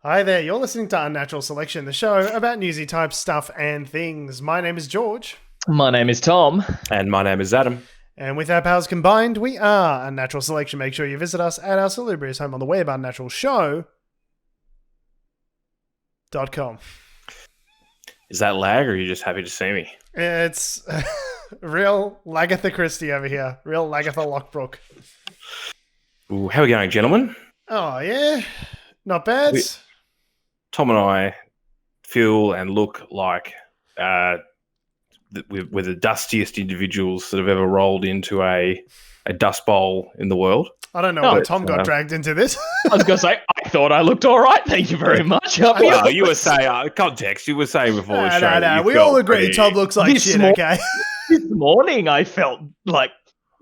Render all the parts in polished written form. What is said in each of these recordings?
Hi there, you're listening to Unnatural Selection, the show about newsy type stuff and things. My name is George. My name is Tom. And my name is Adam. And with our powers combined, we are Unnatural Selection. Make sure you visit us at our salubrious home on the web, unnaturalshow.com. Is that lag, or are you just happy to see me? It's real Lagatha Christie over here. Real Lagatha Lockbrook. Ooh, how are we going, gentlemen? Oh, yeah. Not bad. Tom and I feel and look like we're the dustiest individuals that have ever rolled into a dust bowl in the world. I don't know why Tom got dragged into this. I was going to say, I thought I looked all right. Thank you very much. Well, you were saying, context, you were saying before the show. No. We all agree Tom looks like shit, okay? This morning I felt like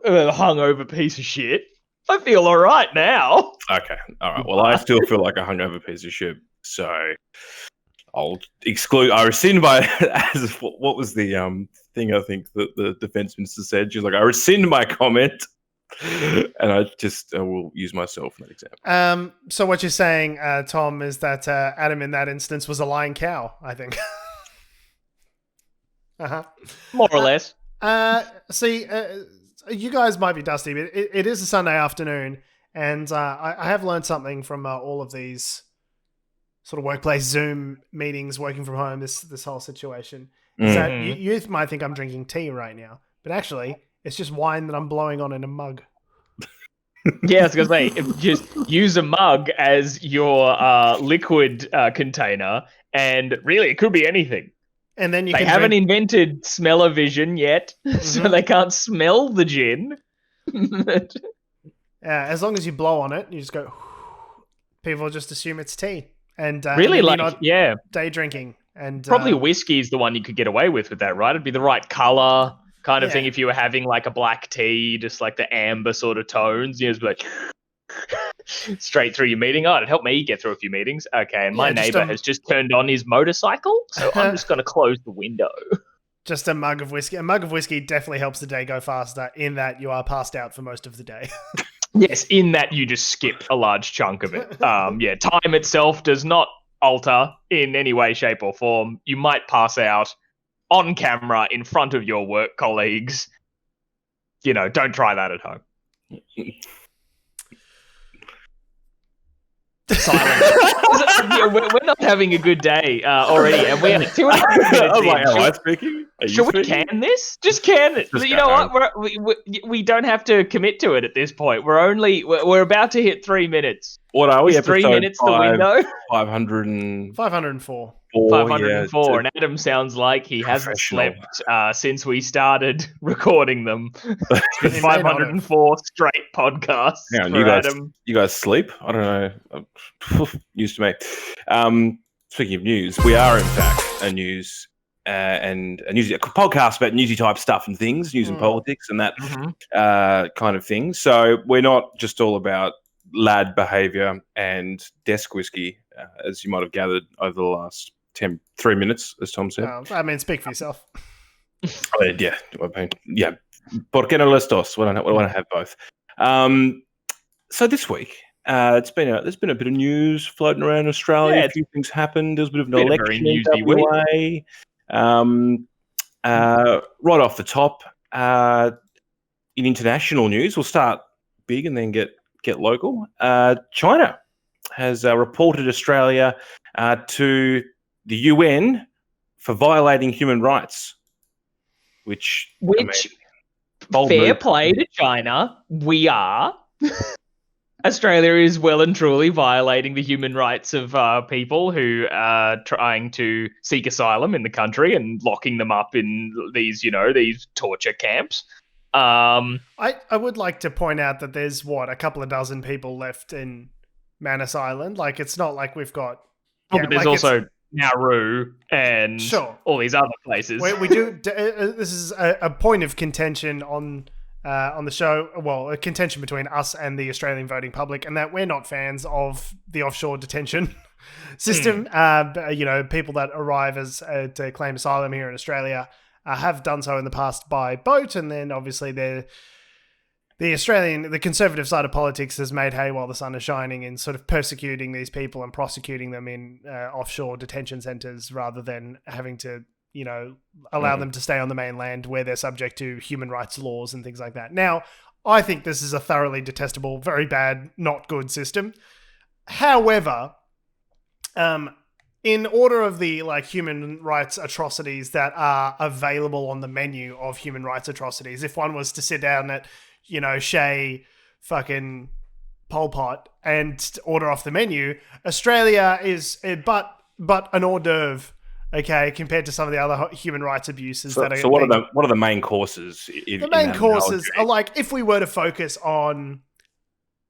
a hungover piece of shit. I feel all right now. Okay, all right. Well, I still feel like a hungover piece of shit, so I'll exclude. I rescind my. What was the thing? I think that the defense minister said. She's like, I rescind my comment, and I will use myself in that example. So what you're saying, Tom, is that Adam in that instance was a lying cow, I think. More or less. See, you guys might be dusty, but it is a Sunday afternoon, and I have learned something from all of these sort of workplace Zoom meetings, working from home, this whole situation. Is that you might think I'm drinking tea right now, but actually, it's just wine that I'm blowing on in a mug. Yeah, I was going to say, just use a mug as your liquid container, and really, it could be anything. And then they haven't invented smell-o-vision yet, so they can't smell the gin. As long as you blow on it, you just go. People just assume it's tea, and really, and like not day drinking. And probably whiskey is the one you could get away with that, right? It'd be the right color kind of thing if you were having like a black tea, just like the amber sort of tones. You know, just be like straight through your meeting. Oh, it'd help me get through a few meetings. Okay, and my neighbor has just turned on his motorcycle, so I'm just going to close the window. Just a mug of whiskey. A mug of whiskey definitely helps the day go faster in that you are passed out for most of the day. Yes, in that you just skip a large chunk of it. Time itself does not alter in any way, shape, or form. You might pass out on camera in front of your work colleagues. You know, don't try that at home. Silence. We're not having a good day already, and we're 2 minutes in. I was like, am I speaking? Should we can this? Just can it. You know what? We don't have to commit to it at this point. We're about to hit 3 minutes. What are we? Is 3 minutes the window? 504. 504, and Adam sounds like he hasn't slept since we started recording them. 504 straight podcasts for Adam. You guys sleep? I don't know. Used to me. Speaking of news, we are in fact a news and a podcast about newsy type stuff and things, news and politics and that kind of thing. So we're not just all about lad behaviour and desk whiskey, as you might have gathered over the last 3 minutes, as Tom said. I mean, speak for yourself. Yeah. ¿Por qué no los dos? We want to have both. So this week, there's been a bit of news floating around Australia. A few things happened. There was a bit of an election in WA. Right off the top, in international news, we'll start big and then get local. China has reported Australia to the UN for violating human rights, which fair play to China. We are. Australia is well and truly violating the human rights of people who are trying to seek asylum in the country and locking them up in these torture camps. I would like to point out that there's a couple of dozen people left in Manus Island. Like, it's not like we've got. But there's also Nauru and all these other places. We do. This is a point of contention on the show. Well, a contention between us and the Australian voting public, and that we're not fans of the offshore detention system. People that arrive to claim asylum here in Australia have done so in the past by boat, and then obviously they're the conservative side of politics has made hay while the sun is shining in sort of persecuting these people and prosecuting them in offshore detention centers rather than having to, allow them to stay on the mainland where they're subject to human rights laws and things like that. Now, I think this is a thoroughly detestable, very bad, not good system. However, in order of the human rights atrocities that are available on the menu of human rights atrocities, if one was to sit down at, Che fucking Pol Pot and order off the menu, Australia is but an hors d'oeuvre, okay, compared to some of the other human rights abuses that are. So what are the main courses? The main courses are if we were to focus on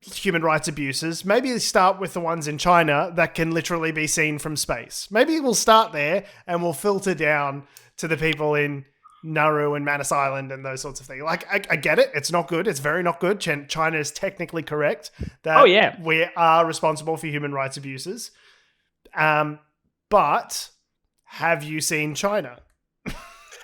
human rights abuses, maybe start with the ones in China that can literally be seen from space. Maybe we'll start there and we'll filter down to the people in Nauru and Manus Island and those sorts of things. I get it. It's not good. It's very not good. China is technically correct that we are responsible for human rights abuses. But have you seen China?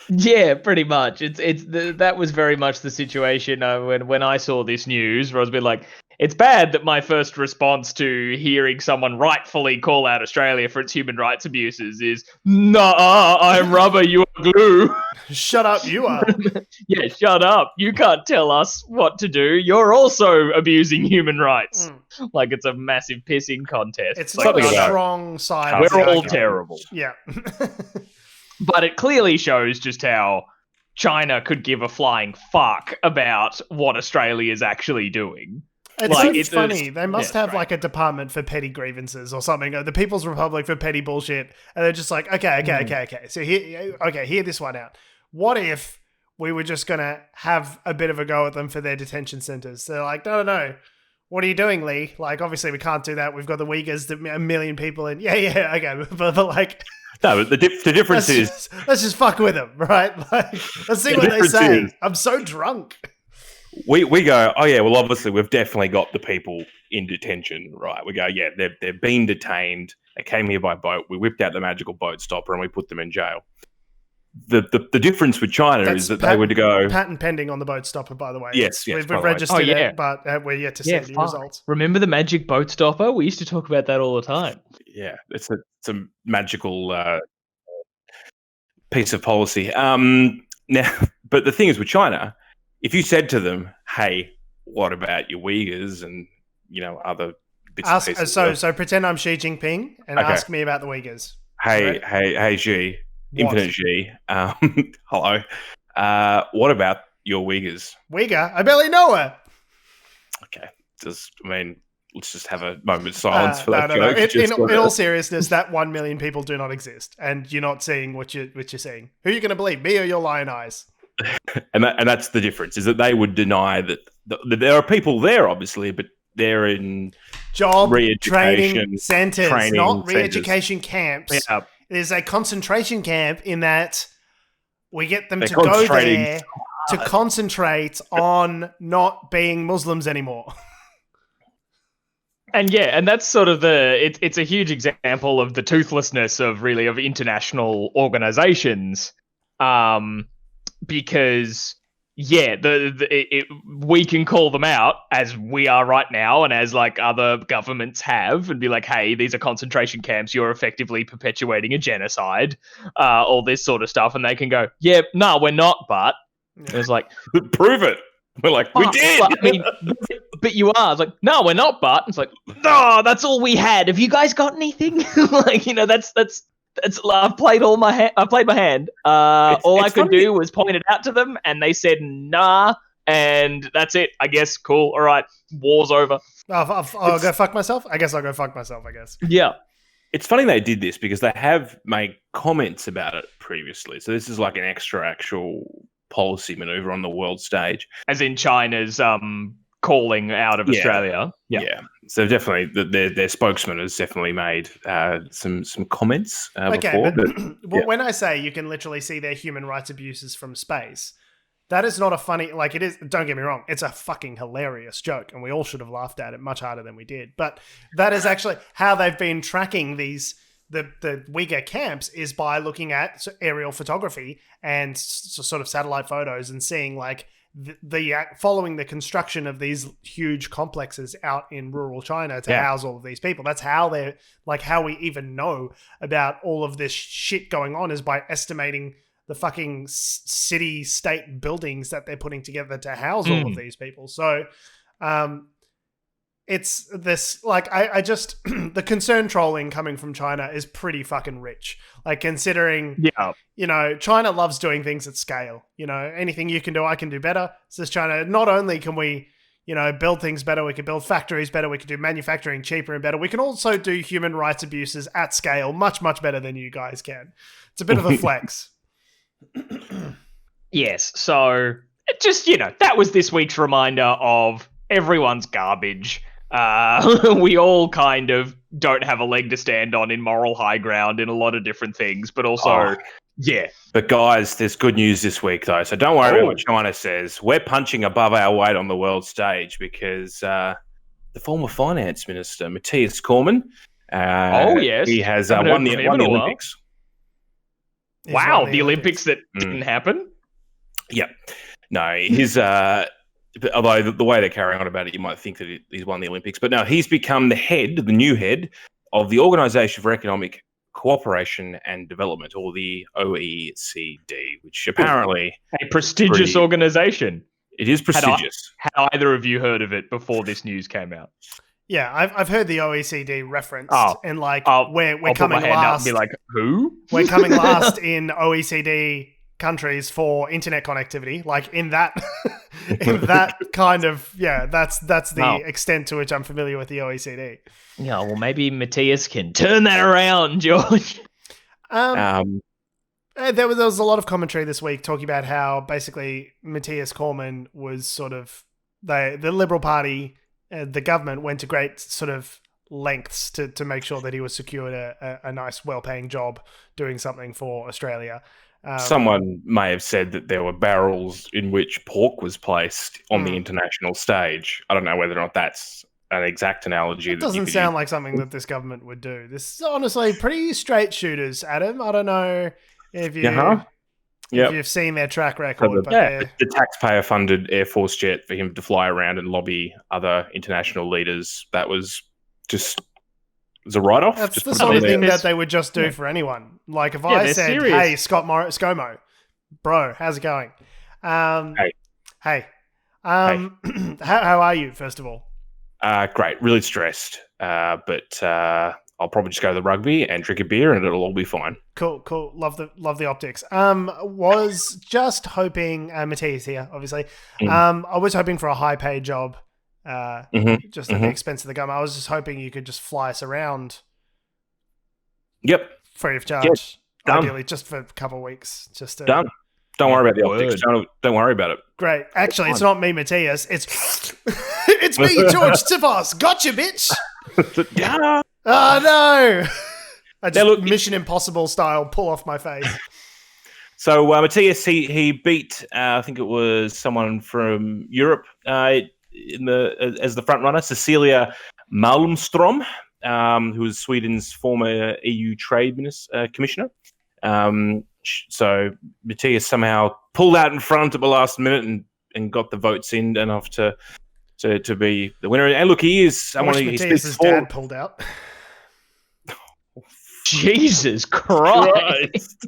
Yeah, pretty much. That was very much the situation when I saw this news, where I was a bit like, it's bad that my first response to hearing someone rightfully call out Australia for its human rights abuses is, nah, I'm rubber, you are glue. Shut up, you are. Yeah, shut up. You can't tell us what to do. You're also abusing human rights. Like it's a massive pissing contest. It's not a strong side. We're all terrible. Yeah. But it clearly shows just how China could give a flying fuck about what Australia is actually doing. It's funny. They must have a department for petty grievances or something. The People's Republic for petty bullshit. And they're just like, okay. So hear this one out. What if we were just going to have a bit of a go at them for their detention centers? They're like, no. What are you doing, Lee? Obviously we can't do that. We've got the Uyghurs, a million people in. Yeah, okay. But no, the difference is... let's just fuck with them, right? Let's see what they say. I'm so drunk. We go, oh yeah, well obviously we've definitely got the people in detention, right? We go, yeah, they've been detained. They came here by boat. We whipped out the magical boat stopper and we put them in jail. The difference with China is that they would go... Patent pending on the boat stopper, by the way. Yes, we've registered it, but we're yet to see the results. Remember the magic boat stopper? We used to talk about that all the time. Yeah, it's a magical piece of policy. Now, but the thing is with China, if you said to them, hey, what about your Uyghurs and, other bits and pieces? So pretend I'm Xi Jinping and ask me about the Uyghurs. Hey, Xi. Infinite G. Hello. What about your Uyghurs? Uyghur? I barely know her. Okay. Let's just have a moment's silence for that joke. In all seriousness, that 1 million people do not exist, and you're not seeing what you're seeing. Who are you going to believe, me or your lion eyes? and that's the difference, is that they would deny that there are people there, obviously, but they're in job training centers, not re-education camps. Yeah. There's a concentration camp in that we get them to go there to concentrate on not being Muslims anymore. And that's sort of it's a huge example of the toothlessness of international organizations, because we can call them out as we are right now and as other governments have and be like, hey, these are concentration camps, you're effectively perpetuating a genocide, all this sort of stuff. And they can go, yeah, no, we're not, but it's like, prove it. We're like, we did. But you are. It's like, no, we're not, but it's like, no, that's all we had. Have you guys got anything? That's I've played my hand. All I could do was point it out to them, and they said nah, and that's it. I guess cool. All right, war's over. I'll go fuck myself. I guess I'll go fuck myself. Yeah. It's funny they did this because they have made comments about it previously. So this is like an extra actual policy maneuver on the world stage, as in China's calling out of Australia. Yeah. So definitely, their spokesman has definitely made some comments before. But when I say you can literally see their human rights abuses from space, that is not a funny, it is, don't get me wrong, it's a fucking hilarious joke, and we all should have laughed at it much harder than we did. But that is actually how they've been tracking the Uyghur camps, is by looking at aerial photography and sort of satellite photos and seeing following the construction of these huge complexes out in rural China to house all of these people. That's how they're like, how we even know about all of this shit going on is by estimating the fucking city state buildings that they're putting together to house all of these people. So, it's this, like, I just, the concern trolling coming from China is pretty fucking rich. Like, considering, you know, China loves doing things at scale. You know, anything you can do, I can do better. Says China, not only can we, you know, build things better, we can build factories better, we can do manufacturing cheaper and better. We can also do human rights abuses at scale much, much better than you guys can. It's a bit of a flex. Yes, so it just, you know, that was this week's reminder of everyone's garbage. We all kind of don't have a leg to stand on in moral high ground in a lot of different things, but also, But guys, there's good news this week, though. So don't worry about what China says. We're punching above our weight on the world stage because the former finance minister, Matthias Cormann, he has won the Olympics. Wow, the Olympics that didn't happen? Yep. No, his... although the way they're carrying on about it, you might think that he's won the Olympics. But no, he's become the new head of the Organisation for Economic Cooperation and Development, or the OECD, which apparently... a prestigious organisation. It is prestigious. Had either of you heard of it before this news came out? Yeah, I've heard the OECD referenced, and like we're coming last. Be like, who? We're coming last in OECD countries for internet connectivity. Like in that, in that kind of that's the extent to which I'm familiar with the OECD. Yeah, well, maybe Matthias can turn that around, George. There was a lot of commentary this week talking about how basically Matthias Cormann was sort of the Liberal Party. The government went to great sort of lengths to make sure that he was secured a nice, well-paying job doing something for Australia. Someone may have said that there were barrels in which pork was placed on the international stage. I don't know whether or not that's an exact analogy. It doesn't sound like something that this government would do. This is honestly pretty straight shooters, Adam. I don't know if you... If you've seen their track record. The taxpayer-funded Air Force jet for him to fly around and lobby other international leaders, that was just... It was a write-off. That's just the sort of thing that they would just do for anyone. Like if I said, serious. Hey, ScoMo, bro, how's it going? Hey. How are you, first of all? Great. Really stressed. But I'll probably just go to the rugby and drink a beer and it'll all be fine. Cool. Love the optics. Was just hoping, Matthias here, obviously. I was hoping for a high paid job, just at the expense of the government. I was just hoping you could just fly us around. Yep. Free of charge. Yep. Ideally, just for a couple of weeks. Just done. Don't worry about the optics. Don't worry about it. Great. Actually, it's not me, Matthias. It's it's me, George Tifos. Gotcha, bitch. Oh no! I just Mission Impossible style pull off my face. So Matthias, he beat I think it was someone from Europe as the front runner, Cecilia Malmström, who was Sweden's former EU Trade Commissioner. So Matthias somehow pulled out in front at the last minute and got the votes in enough to be the winner. And look, he is someone who Matthias's dad pulled out. Jesus Christ.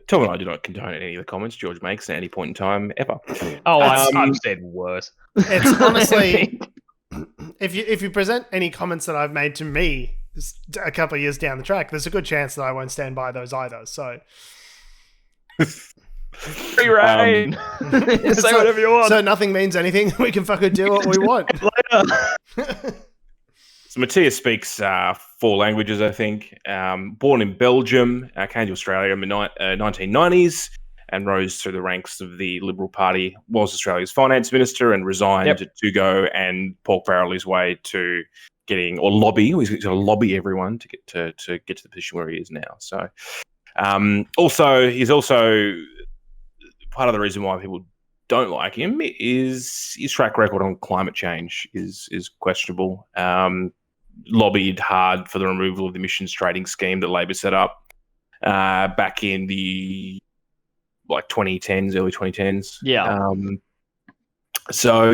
Tom and I do not condone any of the comments George makes at any point in time ever. Oh, I've said worse. It's honestly, if you present any comments that I've made to me a couple of years down the track, there's a good chance that I won't stand by those either. So, free reign. Say whatever you want. So nothing means anything. We can fucking do what we want. So Matthias speaks 4 languages, I think. Born in Belgium, came to Australia in the 1990s and rose through the ranks of the Liberal Party, was Australia's finance minister and resigned to go and pork barrel his way to getting, or lobby. He's going to lobby everyone to get to the position where he is now. So he's also part of the reason why people don't like him is his track record on climate change is questionable. Lobbied hard for the removal of the emissions trading scheme that Labor set up back in the like 2010s, early 2010s. Yeah. So,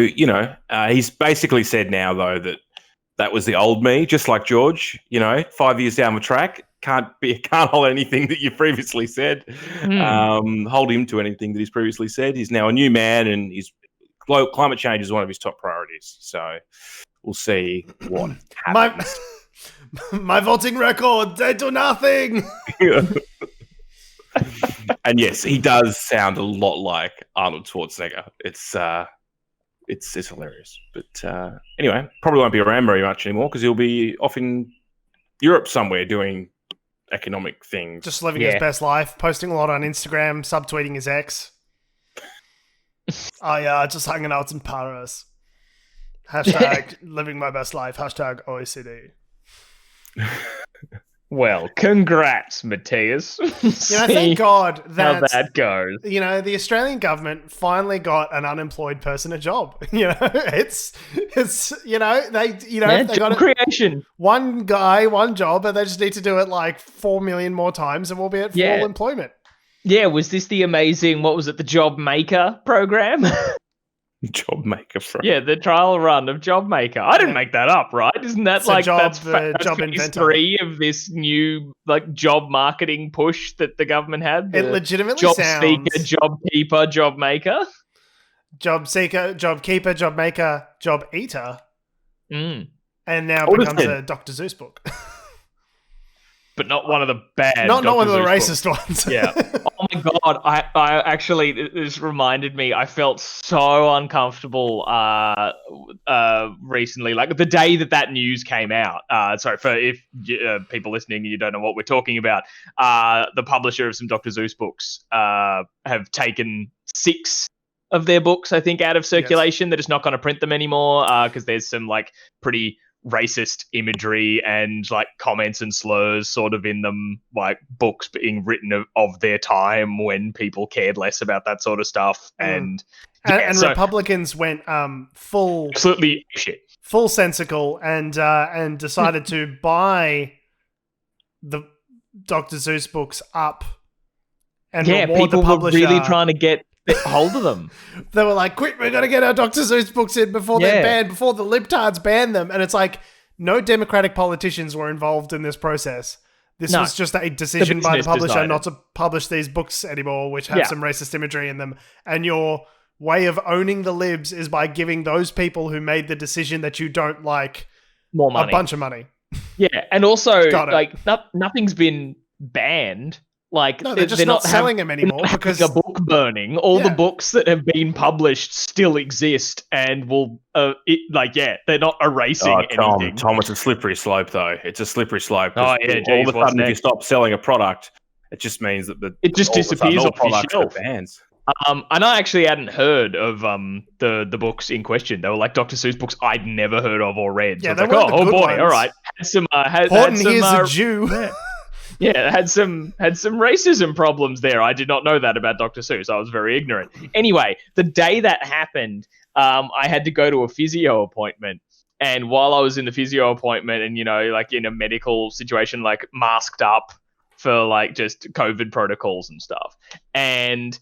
he's basically said now, though, that was the old me, just like George, 5 years down the track. Can't hold anything that you previously said. Hold him to anything that he's previously said. He's now a new man, and climate change is one of his top priorities. So we'll see what happens. My voting record, they do nothing. And yes, he does sound a lot like Arnold Schwarzenegger. It's hilarious. But anyway, probably won't be around very much anymore because he'll be off in Europe somewhere doing economic things. Just living his best life, posting a lot on Instagram, subtweeting his ex. Oh yeah, just hanging out in Paris. Hashtag living my best life. Hashtag OECD. Well, congrats, Matthias. Thank God how that goes. The Australian government finally got an unemployed person a job. It's they job creation. One guy, one job, and they just need to do it like 4 million more times, and we'll be at full employment. Yeah, was this the amazing? What was it? The Job Maker program? Job Maker. Yeah, the trial run of Job Maker. I didn't make that up, right? Isn't that that's job phase inventor 3 of this new job marketing push that the government had? It legitimately job sounds seeker, job keeper, job maker, job seeker, job keeper, job maker, job eater, and now What becomes is it? a Dr. Seuss book. but not one of the bad. Not one of the Dr. Seuss racist books. ones. Yeah. Oh my God. I actually, this reminded me, I felt so uncomfortable recently. Like the day that news came out. Sorry, for if people listening, you don't know what we're talking about. The publisher of some Dr. Seuss books have taken 6 of their books, I think, out of circulation. Yes. They're just not going to print them anymore because there's some pretty racist imagery and comments and slurs sort of in them, books being written of their time when people cared less about that sort of stuff. And Republicans went full absolutely shit, full sensical and decided to buy the Dr. Seuss books up and reward people the publisher. Were really trying to get hold of them. They were like, quick, we're going to get our Dr. Seuss books in before they're banned, before the libtards ban them. And it's like, no Democratic politicians were involved in this process. This was just a decision by the publisher not to publish these books anymore, which have some racist imagery in them. And your way of owning the libs is by giving those people who made the decision that you don't like more money, a bunch of money. Yeah, and also nothing's been banned. They're just not selling them anymore because a book burning. All the books that have been published still exist and will, they're not erasing anything. Tom, it's a slippery slope, though. It's a slippery slope. Oh yeah, all of a sudden, if you stop selling a product, it just means that it just disappears off your shelf. Bans. And I actually hadn't heard of the books in question. They were Dr. Seuss books I'd never heard of or read. So yeah, it's oh boy, ones. All right. Horton here's a Jew. Yeah, had some racism problems there. I did not know that about Dr. Seuss. I was very ignorant. Anyway, the day that happened, I had to go to a physio appointment. And while I was in the physio appointment and, in a medical situation, masked up for just COVID protocols and stuff. And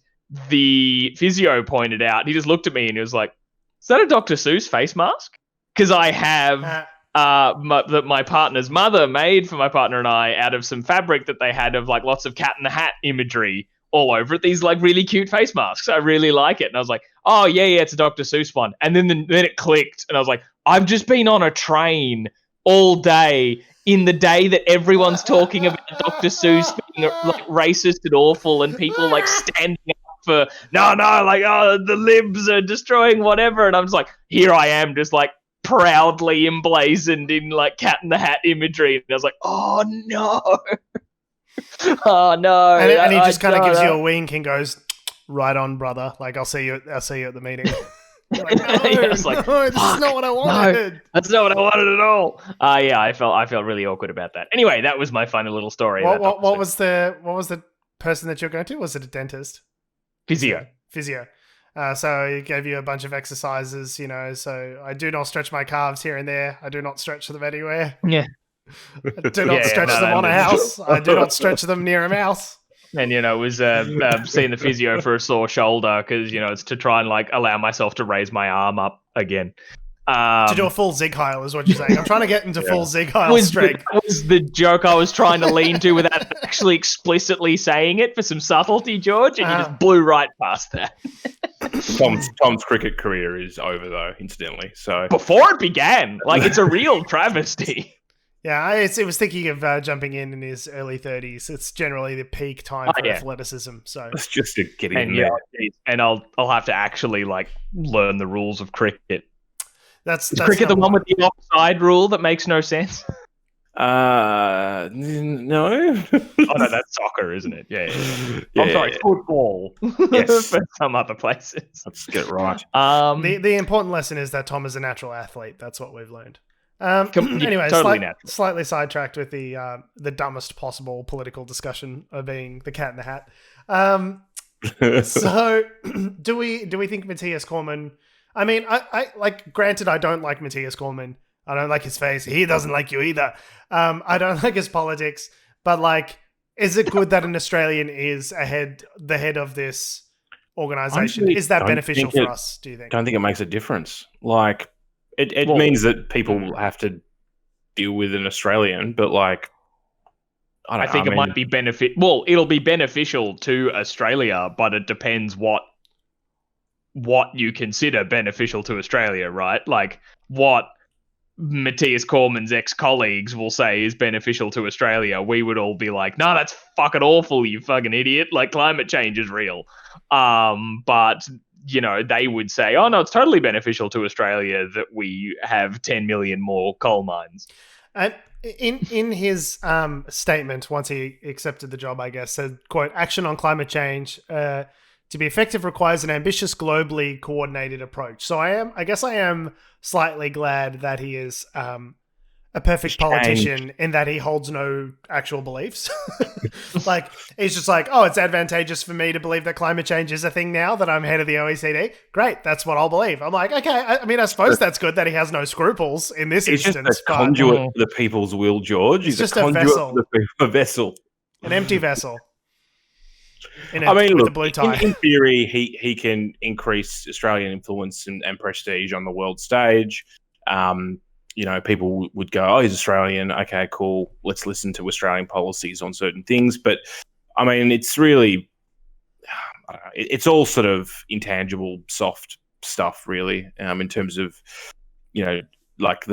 the physio pointed out, he just looked at me and he was like, is that a Dr. Seuss face mask? Because I have... that my partner's mother made for my partner and I out of some fabric that they had of lots of Cat in the Hat imagery all over it. These really cute face masks. I really like it. And I was like, oh yeah, it's a Dr. Seuss one. And then it clicked and I was like, I've just been on a train all day in the day that everyone's talking about Dr. Seuss being racist and awful and people standing up for the libs are destroying whatever. And I'm just here I am just proudly emblazoned in Cat in the Hat imagery, and I was like, "Oh no, oh no!" And he just kind of gives you a wink and goes, "Right on, brother. I'll see you at the meeting." No, this is not what I wanted. No, that's not what I wanted at all. I felt really awkward about that. Anyway, that was my funny little story. What was the person that you're going to? Was it a dentist? Physio. So he gave you a bunch of exercises, so I do not stretch my calves here and there. I do not stretch them anywhere. Yeah. I do not stretch them on a house. I do not stretch them near a mouse. and was seeing the physio for a sore shoulder because it's to try and like allow myself to raise my arm up again. To do a full Zig Heil is what you're saying. I'm trying to get into full Zig Heil strength. That was the joke I was trying to lean to without actually explicitly saying it for some subtlety, George, and you just blew right past that. Tom's cricket career is over, though, incidentally. So before it began, like it's a real travesty. Yeah, I was thinking of jumping in his early 30s. It's generally the peak time for athleticism. So it's just to get in there. And I'll have to actually like learn the rules of cricket. That's cricket the one with the offside rule that makes no sense? No. Oh no, that's soccer, isn't it? Yeah. I'm sorry, football. Yes. For some other places. Let's get it right. The important lesson is that Tom is a natural athlete. That's what we've learned. Anyway, totally slightly sidetracked with the dumbest possible political discussion of being the Cat in the Hat. So, do we think Matthias Cormann? I mean, I like. Granted, I don't like Matthias Cormann. I don't like his face. He doesn't like you either. I don't like his politics. But like, is it good that an Australian is the head of this organization? Is that beneficial for us? Do you think? I don't think it makes a difference. Like, it means that people have to deal with an Australian, but like, I think it might be it'll be beneficial to Australia, but it depends what you consider beneficial to Australia, right? Like what Matthias Cormann's ex-colleagues will say is beneficial to Australia. We would all be like, no, that's fucking awful, you fucking idiot. Like climate change is real. But they would say, oh no, it's totally beneficial to Australia that we have 10 million more coal mines. And in his statement, once he accepted the job, I guess, said, quote, action on climate change to be effective requires an ambitious, globally coordinated approach. So I guess I am slightly glad that he is a perfect politician in that he holds no actual beliefs. Like, he's just like, oh, it's advantageous for me to believe that climate change is a thing now that I'm head of the OECD. Great, that's what I'll believe. I'm like, okay, I suppose that's good that he has no scruples in this instance. He's just a conduit for the people's will, George. He's just a conduit a vessel. An empty vessel. With a blue tie. In theory, he can increase Australian influence and prestige on the world stage. People would go, oh, he's Australian. Okay, cool. Let's listen to Australian policies on certain things. But, I mean, it's really, I don't know, it's all sort of intangible, soft stuff, really, in terms of, like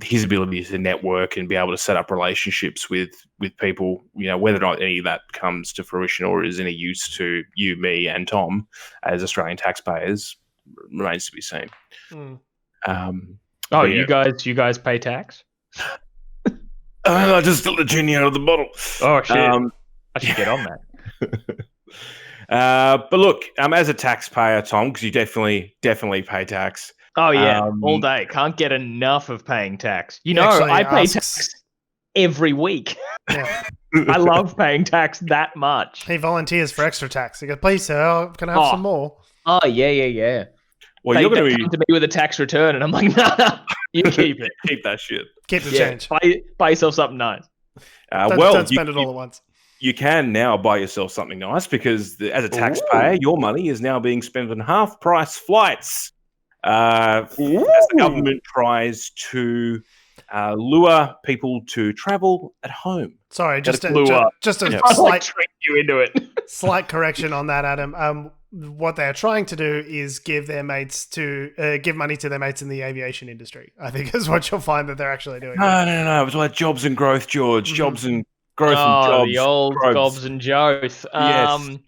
his ability to network and be able to set up relationships with people, whether or not any of that comes to fruition or is any use to you, me, and Tom as Australian taxpayers remains to be seen. You guys pay tax? I just got the genie out of the bottle. Oh shit! I should get on that. But look, as a taxpayer, Tom, because you definitely pay tax. Oh yeah, all day. Can't get enough of paying tax. I pay tax every week. Yeah. I love paying tax that much. He volunteers for extra tax. He goes, please, sir, can I have some more? Oh yeah. Well, you're going to come to me with a tax return, and I'm like, no, you keep it. Keep that shit. Keep the change. Buy yourself something nice. Don't spend it all at once. You can now buy yourself something nice because as a taxpayer, your money is now being spent on half-price flights. As the government tries to lure people to travel at home. Sorry, just a slight trick you into it. Slight correction on that, Adam. What they're trying to do is give their mates give money to their mates in the aviation industry. I think is what you'll find that they're actually doing. No. It was like jobs and growth, George. Mm-hmm. Jobs and growth and jobs. The old jobs and growth. Yes.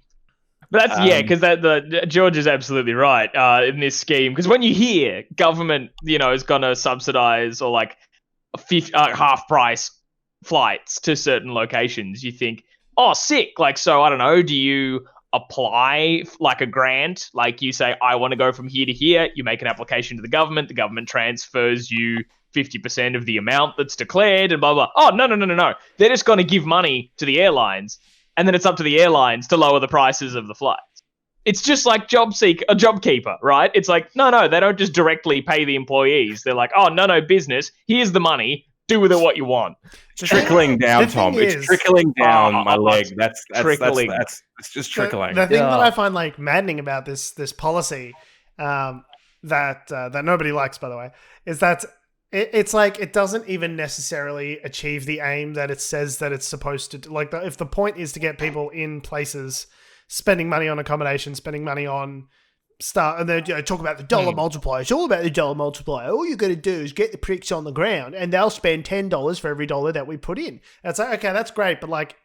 But that's because the George is absolutely right in this scheme. Because when you hear government, is going to subsidize or like half price flights to certain locations, you think, oh, sick. Like, so I don't know. Do you apply like a grant? Like you say, I want to go from here to here. You make an application to the government transfers you 50% of the amount that's declared and blah, blah. Oh, no. They're just going to give money to the airlines. And then it's up to the airlines to lower the prices of the flights. It's just like JobKeeper, right? It's like, no, they don't just directly pay the employees. They're like, oh, no, business, here's the money. do with it what you want. It's trickling down, The thing Tom. It's is- trickling down my Oh, leg. That's trickling. it's just trickling. The thing that Yeah. I find like maddening about this policy, that nobody likes, by the way, is that it's like it doesn't even necessarily achieve the aim that it says that it's supposed to do. Like, if the point is to get people in places, spending money on accommodation, spending money on stuff, and then talk about the dollar multiplier. It's all about the dollar multiplier. All you got to do is get the pricks on the ground, and they'll spend $10 for every dollar that we put in. And it's like, okay, that's great, but like,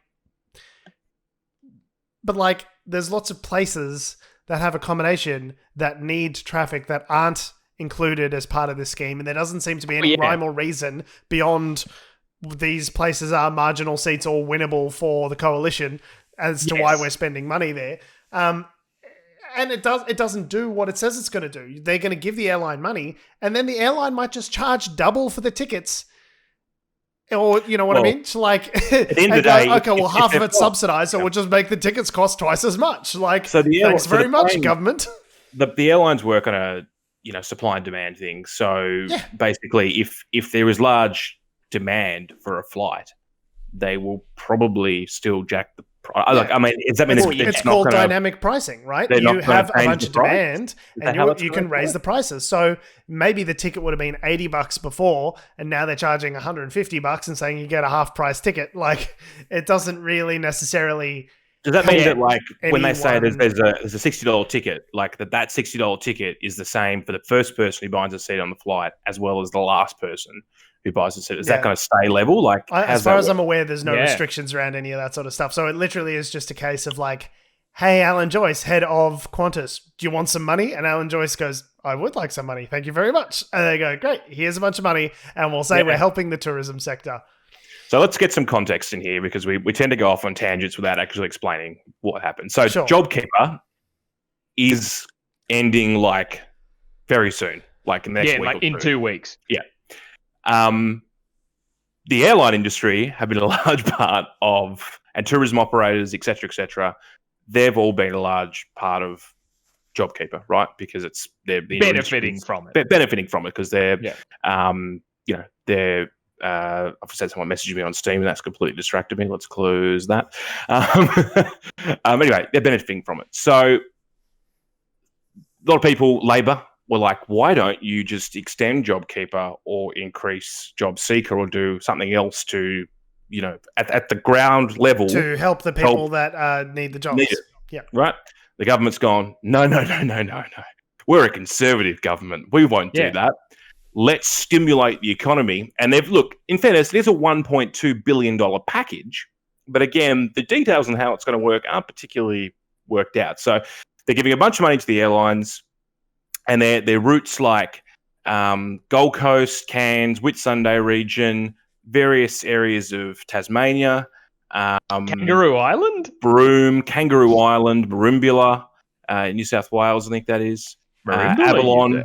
there's lots of places that have accommodation that need traffic that aren't included as part of this scheme, and there doesn't seem to be any rhyme or reason beyond these places are marginal seats or winnable for the coalition as to why we're spending money there. And it doesn't do what it says it's going to do. They're going to give the airline money, and then the airline might just charge double for the tickets. Or, you know what I mean? So like, at the end of the day, okay, well, if half of they're it's subsidized, so we'll just make the tickets cost twice as much. Like, So the thanks so very the much, plane- government. The airlines work on a supply and demand thing. So basically, if there is large demand for a flight, they will probably still jack the price. Like, I mean, does that mean It's not called gonna, dynamic pricing, right? they're not You gonna have a change bunch the of price? demand, Is that how and it's you gonna can raise work? the prices. So maybe the ticket would have been $80 before, and now they're charging $150 and saying you get a half price ticket. Like, it doesn't really necessarily. Does that mean that, like, when they say anyone- there's a $60 ticket, like that $60 ticket is the same for the first person who buys a seat on the flight as well as the last person who buys a seat? Is that going to stay level? Like, as far as I'm aware, there's no restrictions around any of that sort of stuff. So it literally is just a case of like, hey, Alan Joyce, head of Qantas, do you want some money? And Alan Joyce goes, I would like some money. Thank you very much. And they go, great, here's a bunch of money. And we'll say we're helping the tourism sector. So let's get some context in here, because we tend to go off on tangents without actually explaining what happened. So JobKeeper is ending like very soon, like in the next week. Like in 2 weeks. Yeah. The airline industry have been a large part of, and tourism operators, et cetera, they've all been a large part of JobKeeper, right? Because they're benefiting from it. They're benefiting from it because they're, they're. I've said someone messaged me on Steam, and that's completely distracted me. Let's close that. Anyway, they're benefiting from it. So a lot of people, Labor, were like, why don't you just extend JobKeeper or increase JobSeeker or do something else to, at the ground level to help the people that need the jobs. Need it. Yeah. Right? The government's gone, no. We're a conservative government. We won't do that. Let's stimulate the economy. And in fairness, it is a $1.2 billion package. But again, the details on how it's going to work aren't particularly worked out. So they're giving a bunch of money to the airlines, and their routes like Gold Coast, Cairns, Whitsunday region, various areas of Tasmania. Kangaroo Island? Broome, Kangaroo Island, Merimbula, New South Wales, I think that is. Avalon,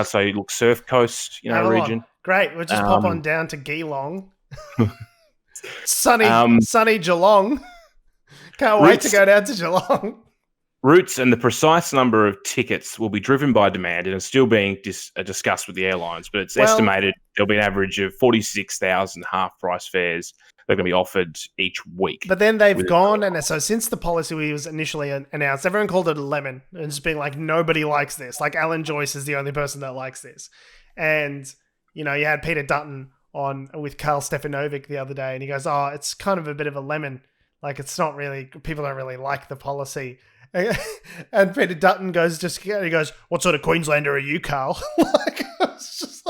so you look Surf Coast, region. Great, we'll just pop on down to Geelong. sunny Geelong. Can't wait to go down to Geelong. Routes and the precise number of tickets will be driven by demand and are still being discussed with the airlines, but it's estimated there'll be an average of 46,000 half-price fares that are going to be offered each week. But then they've gone, and so since the policy was initially announced, everyone called it a lemon, and just being like, nobody likes this. Like, Alan Joyce is the only person that likes this. And, you had Peter Dutton on with Karl Stefanovic the other day, and he goes, it's kind of a bit of a lemon. Like, it's not really, people don't really like the policy. And Peter Dutton goes, what sort of Queenslander are you, Karl? It's just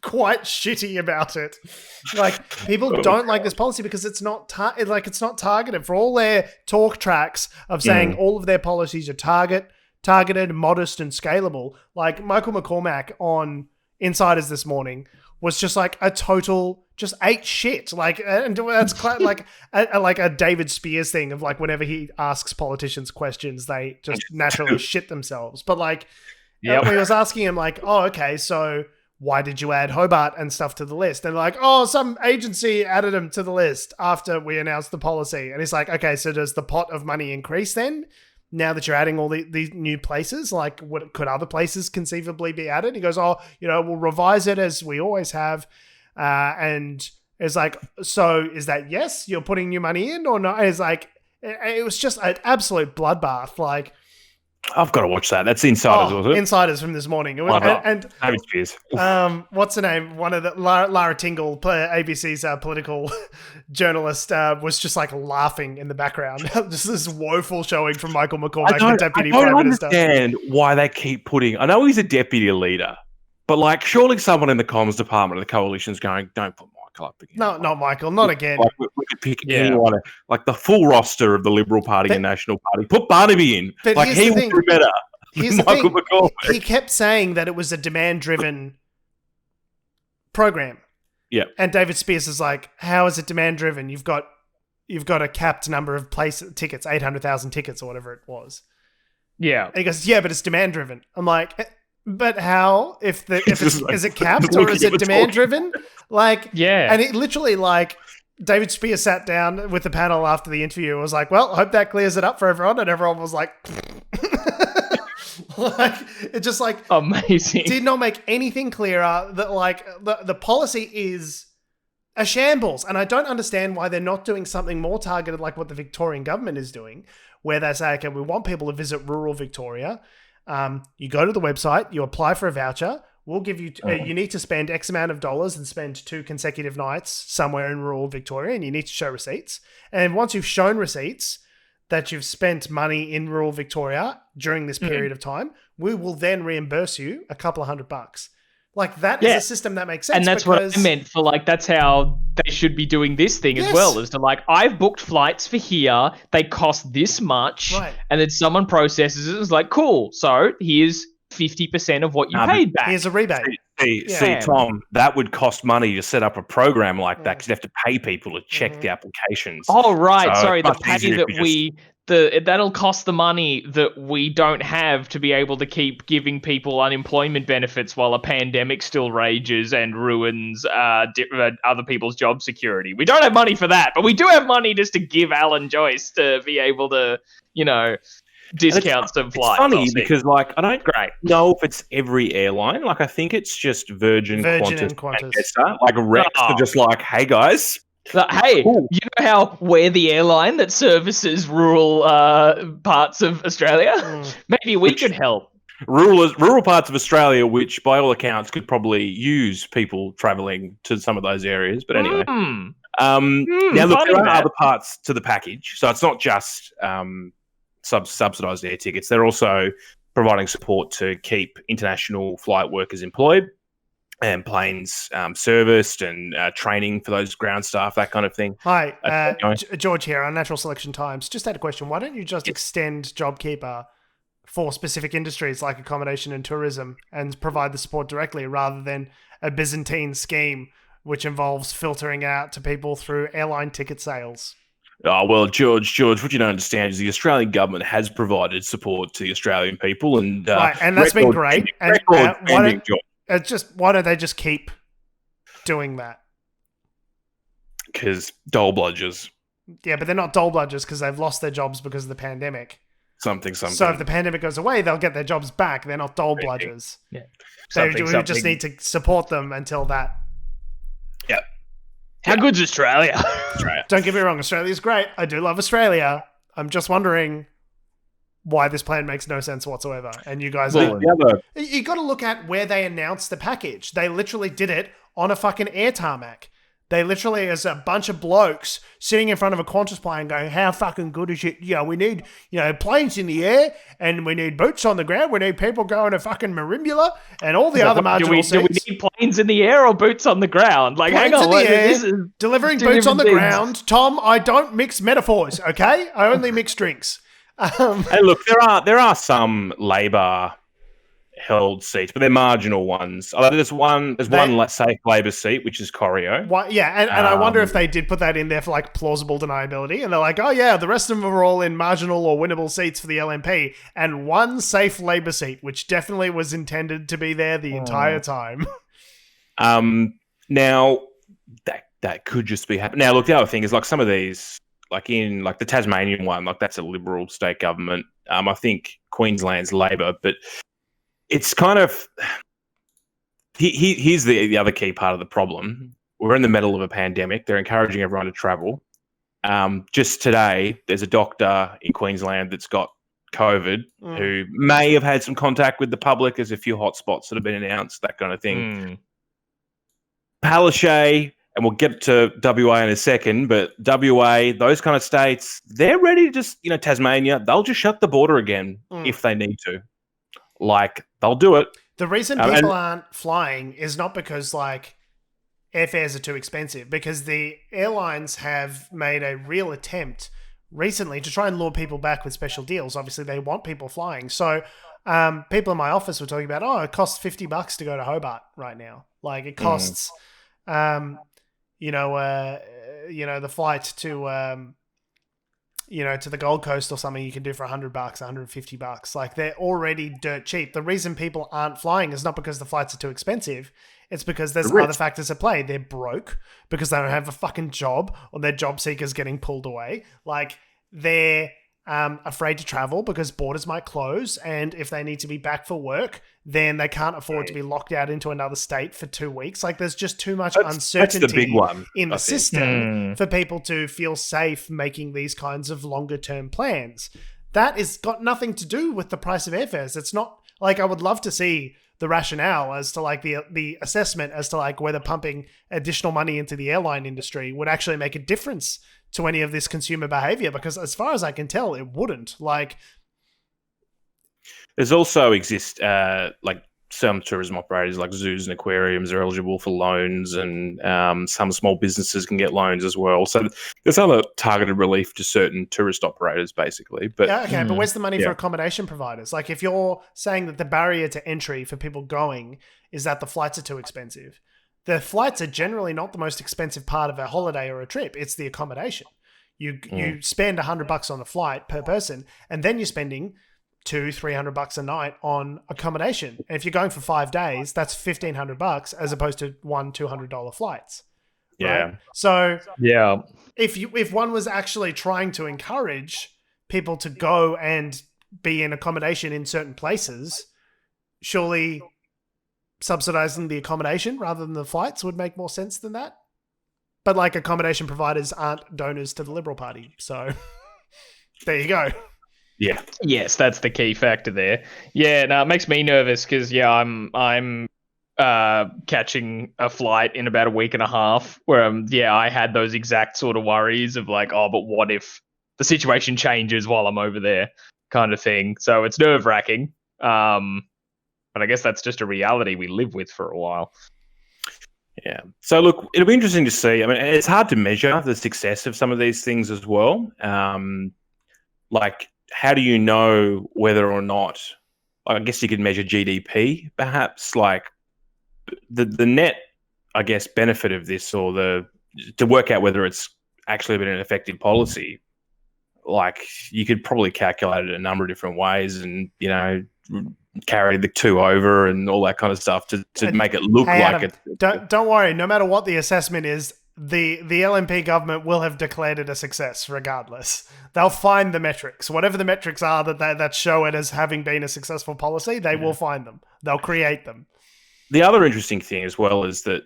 quite shitty about it. Like, people don't like this policy because it's not it's not targeted. For all their talk tracks of saying all of their policies are targeted, modest, and scalable. Like, Michael McCormack on Insiders this morning was just like a total just ate shit. Like, and that's like a David Spears thing of like, whenever he asks politicians questions, they just naturally shit themselves. But like, when he was asking him like, okay, so why did you add Hobart and stuff to the list? And like, some agency added him to the list after we announced the policy. And he's like, okay, so does the pot of money increase then? Now that you're adding all these new places, like, could other places conceivably be added? He goes, we'll revise it as we always have. and it's like, so is that yes? You're putting new money in or not? It's like it was just an absolute bloodbath. Like. I've got to watch that. That's Insiders, was it? Insiders from this morning. It was, and David Spears. What's her name? One of the Lara Tingle, ABC's political journalist, was just like laughing in the background. Just this woeful showing from Michael McCormack, the deputy prime minister. I don't understand why they keep putting. I know he's a deputy leader, but like, surely someone in the comms department of the coalition's going, "Don't put Michael up again." No, not Michael. Not again. Like, we could pick anyone, like the full roster of the Liberal Party and National Party. Put Barnaby in. But like, he would do better. Here's Michael McCormack. He kept saying that it was a demand-driven program. Yeah. And David Spears is like, "How is it demand-driven? You've got a capped number of tickets, 800,000 tickets or whatever it was." Yeah. And he goes, "Yeah, but it's demand-driven." I'm like, "But how? Is it capped or is it demand-driven?" Like, yeah. And it literally, like, David Spears sat down with the panel after the interview and was like, "Well, I hope that clears it up for everyone." And everyone was like, like, it just like amazing. Did not make anything clearer that like the policy is a shambles. And I don't understand why they're not doing something more targeted like what the Victorian government is doing, where they say, "Okay, we want people to visit rural Victoria. You go to the website, you apply for a voucher. We'll give you, you need to spend X amount of dollars and spend 2 consecutive nights somewhere in rural Victoria, and you need to show receipts. And once you've shown receipts that you've spent money in rural Victoria during this period of time, we will then reimburse you a couple of $100. Like, that is a system that makes sense. And that's what I meant for, like, that's how they should be doing this thing as well, is to, like, I've booked flights for here, they cost this much, and then someone processes it and is like, cool, so here's 50% of what you paid back. Here's a rebate. See, Tom, that would cost money to set up a program like that because you'd have to pay people to check the applications. Oh, right. So sorry, the pay that that'll cost the money that we don't have to be able to keep giving people unemployment benefits while a pandemic still rages and ruins other people's job security. We don't have money for that, but we do have money just to give Alan Joyce to be able to, discounts some flights. It's funny because, like, I don't know if it's every airline. Like, I think it's just Virgin Qantas. And Jetstar. Like, Rex are just like, "Hey, guys." Hey, you know how we're the airline that services rural parts of Australia? Maybe we could help. Rural parts of Australia, which by all accounts could probably use people travelling to some of those areas. But anyway. Now, look, there are other parts to the package. So it's not just subsidised air tickets. They're also providing support to keep international flight workers employed and planes serviced and training for those ground staff, that kind of thing. Hi, George here on Natural Selection Times. Just had a question. Why don't you just extend JobKeeper for specific industries like accommodation and tourism and provide the support directly rather than a Byzantine scheme which involves filtering out to people through airline ticket sales? Oh, well, George, what you don't understand is the Australian government has provided support to the Australian people. And that's been great. Why don't they just keep doing that? Because dole bludgers. Yeah, but they're not dole bludgers because they've lost their jobs because of the pandemic. Something. So if the pandemic goes away, they'll get their jobs back. They're not dole bludgers. Yeah. We just need to support them until that. Yeah. How good's Australia? Don't get me wrong, Australia's great. I do love Australia. I'm just wondering why this plan makes no sense whatsoever. And you guys, you got to look at where they announced the package. They literally did it on a fucking air tarmac. They literally, as a bunch of blokes sitting in front of a Qantas plane going, "How fucking good is it? We need, planes in the air and we need boots on the ground. We need people going to fucking Merimbula and all the other marginal seats." Do we need planes in the air or boots on the ground? Like, planes hang on. in the air, delivering boots on the ground. Tom, I don't mix metaphors, okay? I only mix drinks. Hey, look, there are some Labor held seats, but they're marginal ones. There's one safe Labor seat, which is Corio. And I wonder if they did put that in there for like plausible deniability, and they're like, "Oh yeah, the rest of them are all in marginal or winnable seats for the LNP, and one safe Labor seat, which definitely was intended to be there the entire time." Now that could just be happening. Now, look, the other thing is like some of these, like in like the Tasmanian one, like that's a Liberal state government. I think Queensland's Labor, but it's kind of here's the other key part of the problem we're in the middle of a pandemic. They're encouraging everyone to travel. Just today, there's a doctor in Queensland that's got COVID who may have had some contact with the public. There's a few hotspots that have been announced, that kind of thing. Palaszczuk, and we'll get to WA in a second, but WA, those kind of states, they're ready to just, Tasmania, they'll just shut the border again if they need to. Like, they'll do it. The reason people aren't flying is not because, airfares are too expensive, because the airlines have made a real attempt recently to try and lure people back with special deals. Obviously, they want people flying. So people in my office were talking about, it costs $50 to go to Hobart right now. Like, it costs, the flight to, to the Gold Coast or something you can do for $100, $150. Like, they're already dirt cheap. The reason people aren't flying is not because the flights are too expensive. It's because there's other factors at play. They're broke because they don't have a fucking job, or their job seekers getting pulled away. Like, they're afraid to travel because borders might close, and if they need to be back for work, then they can't afford to be locked out into another state for 2 weeks. Like, there's just too much uncertainty that's the big one, in the system for people to feel safe making these kinds of longer term plans. That is got nothing to do with the price of airfares. It's not like, I would love to see the rationale as to the assessment as to whether pumping additional money into the airline industry would actually make a difference to any of this consumer behavior, because as far as I can tell, it wouldn't. There's also some tourism operators like zoos and aquariums are eligible for loans, and some small businesses can get loans as well. So there's other targeted relief to certain tourist operators, basically. But but where's the money for accommodation providers? Like, if you're saying that the barrier to entry for people going is that the flights are too expensive, the flights are generally not the most expensive part of a holiday or a trip. It's the accommodation. You spend $100 on the flight per person, and then you're spending $200-300 a night on accommodation. And if you're going for 5 days, that's $1,500 as opposed to $200 flights. Right? So if one was actually trying to encourage people to go and be in accommodation in certain places, surely subsidizing the accommodation rather than the flights would make more sense than that. But accommodation providers aren't donors to the Liberal Party. So there you go. Yeah. Yes, that's the key factor there. Yeah, no, it makes me nervous because I'm catching a flight in about a week and a half where I had those exact sort of worries of but what if the situation changes while I'm over there, kind of thing. So it's nerve-wracking. But I guess that's just a reality we live with for a while. Yeah. So look, it'll be interesting to see. I mean, it's hard to measure the success of some of these things as well. How do you know whether or not, I guess you could measure GDP, perhaps, the net, I guess, benefit of this, or to work out whether it's actually been an effective policy. You could probably calculate it a number of different ways and, carry the two over and all that kind of stuff to make it look like it. Don't worry. No matter what the assessment is, the LNP government will have declared it a success regardless. They'll find the metrics. Whatever the metrics are that show it as having been a successful policy, they will find them. They'll create them. The other interesting thing as well is that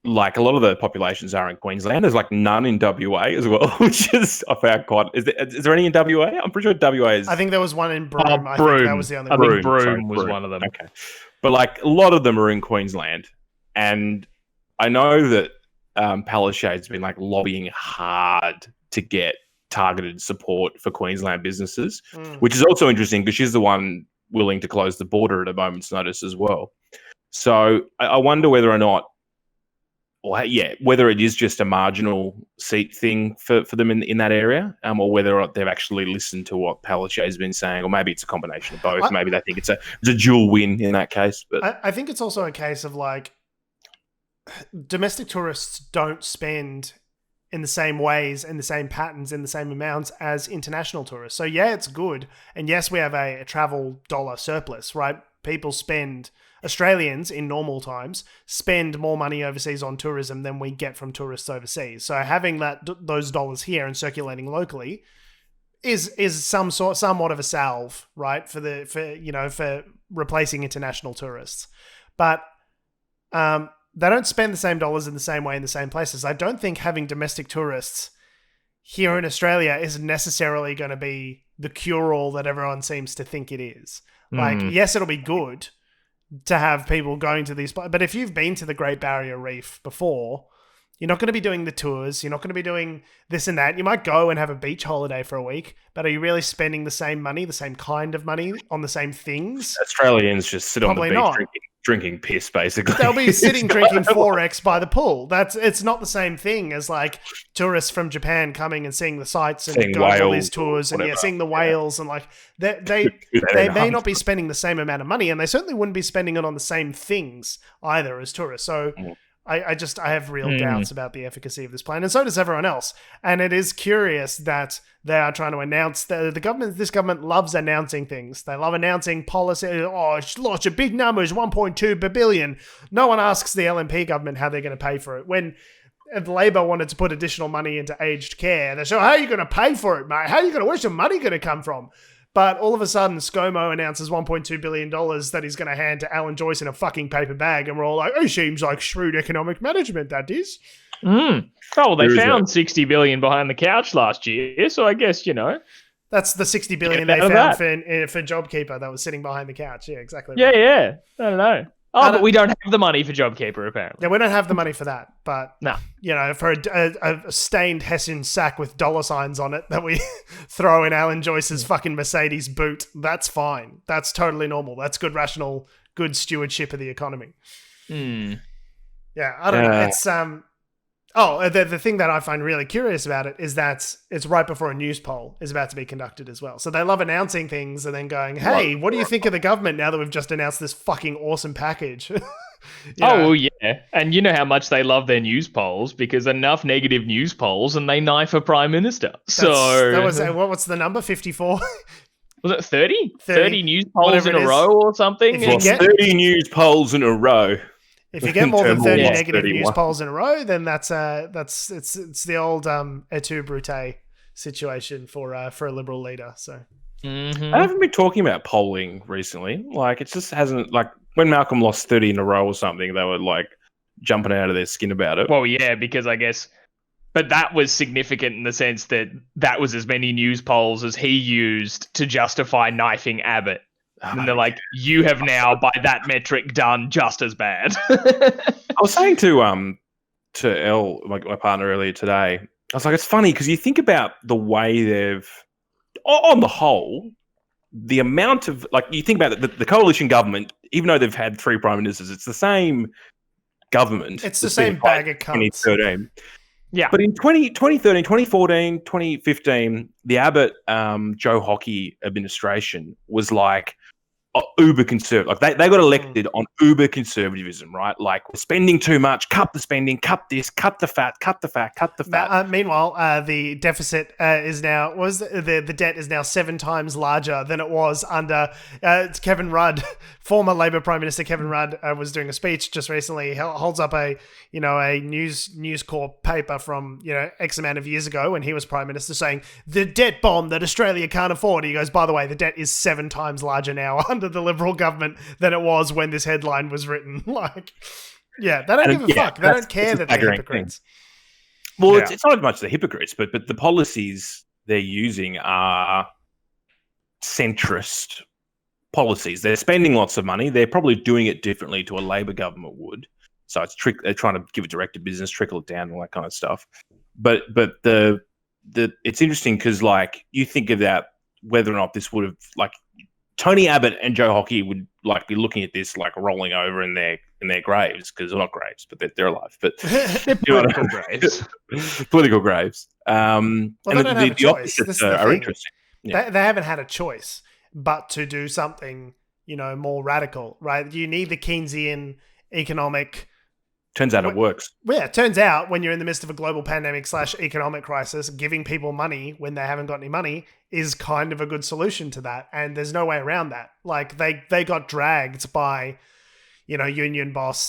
a lot of the populations are in Queensland. There's none in WA as well, which is, I found quite... Is there any in WA? I'm pretty sure WA is... I think there was one in Broome. Broome. I think that was the only one. I think Broome was one of them. Okay. But a lot of them are in Queensland. And I know that Palaszczuk's been lobbying hard to get targeted support for Queensland businesses, which is also interesting because she's the one willing to close the border at a moment's notice as well. So I wonder whether or not, whether it is just a marginal seat thing for them in that area, or whether or not they've actually listened to what Palaszczuk has been saying, or maybe it's a combination of both. Maybe they think it's a dual win in that case. But I think it's also a case of domestic tourists don't spend in the same ways, in the same patterns, in the same amounts as international tourists. So it's good. And yes, we have a travel dollar surplus, right? Australians in normal times spend more money overseas on tourism than we get from tourists overseas. So having those dollars here and circulating locally is somewhat of a salve, right? For replacing international tourists. But they don't spend the same dollars in the same way in the same places. I don't think having domestic tourists here in Australia is necessarily going to be the cure-all that everyone seems to think it is. Like, yes, it'll be good to have people going to these, but if you've been to the Great Barrier Reef before, you're not going to be doing the tours. You're not going to be doing this and that. You might go and have a beach holiday for a week, but are you really spending the same money, the same kind of money on the same things? Australians just sit Probably on the beach not. drinking piss, basically. They'll be sitting drinking 4X by the pool. It's not the same thing as like tourists from Japan coming and seeing the sights and Seeing going on all these whales tours and whatever. seeing the whales and like they may not be spending the same amount of money, and they certainly wouldn't be spending it on the same things either as tourists. So I have real doubts about the efficacy of this plan, and so does everyone else. And it is curious that they are trying to announce the government. This government loves announcing things. They love announcing policy. Oh, it's lots of big numbers, 1.2 billion. No one asks the LNP government how they're going to pay for it. When Labor wanted to put additional money into aged care, they said, "How are you going to pay for it, mate? How are you going to? Where's the money going to come from?" But all of a sudden, ScoMo announces $1.2 billion that he's going to hand to Alan Joyce in a fucking paper bag. And we're all like, oh, seems like shrewd economic management, that is. Oh, well, they found $60 billion behind the couch last year. So I guess, That's the $60 billion they found for JobKeeper that was sitting behind the couch. Yeah, exactly. Yeah, Right. yeah. I don't know. Oh, but we don't have the money for JobKeeper, apparently. Yeah, we don't have the money for that. But, No. For a stained Hessian sack with dollar signs on it that we throw in Alan Joyce's fucking Mercedes boot, that's fine. That's totally normal. That's good, rational, good stewardship of the economy. Yeah, I don't know. It's the thing that I find really curious about it is that it's right before a news poll is about to be conducted as well. So they love announcing things and then going, "Hey, what do you think of the government now that we've just announced this fucking awesome package?" Well, yeah. And you know how much they love their news polls, because enough negative news polls and they knife a prime minister. What's the number? 54. Was it 30? 30 news polls in a it is. row or something? If you get- 30 news polls in a row. If you get more than 30 Yeah. negative 31. news polls in a row, then it's the old et tu Brute situation for a liberal leader. So I haven't been talking about polling recently. Like, it just hasn't, like, when Malcolm lost 30 in a row or something, they were like jumping out of their skin about it. Well, yeah, because I guess, but that was significant in the sense that that was as many news polls as he used to justify knifing Abbott. And they're like, you have now, by that metric, done just as bad. I was saying to Elle, my partner, earlier today, I was like, it's funny because you think about the way they've, on the whole, the amount of, like, you think about the coalition government, even though they've had 3 prime ministers, it's the same government. it's the same bag of cunts. 2013. Yeah. But in 2013, 2014, 2015, the Abbott Joe Hockey administration was like uber conservative. Like they got elected on uber conservatism, right? Like, we're spending too much, cut the spending, cut this, cut the fat, cut the fat, cut the fat. Meanwhile, the deficit is now the debt is now 7 times larger than it was under Kevin Rudd. Former Labor Prime Minister Kevin Rudd was doing a speech just recently. He holds up a News Corp paper from X amount of years ago when he was Prime Minister, saying the debt bomb that Australia can't afford. He goes, by the way, the debt is 7 times larger now under the Liberal government than it was when this headline was written. Like, yeah, they don't give a fuck. They don't care that they're hypocrites. Well, it's not as much the hypocrites, but the policies they're using are centrist policies. They're spending lots of money. They're probably doing it differently to a Labor government would. So they're trying to give it direct to business, trickle it down, all that kind of stuff. But it's interesting because, like, you think about whether or not this would have, like, Tony Abbott and Joe Hockey would like be looking at this like rolling over in their graves, because they're not graves, but they're alive. But they're political graves. Political graves. Well, and they don't have a the choice. opposites This is the are thing. interesting. Yeah. They haven't had a choice but to do something, more radical, right? You need the Keynesian economic. Turns out it works. Well, yeah, it turns out when you're in the midst of a global pandemic / economic crisis, giving people money when they haven't got any money is kind of a good solution to that. And there's no way around that. Like, they got dragged by, union boss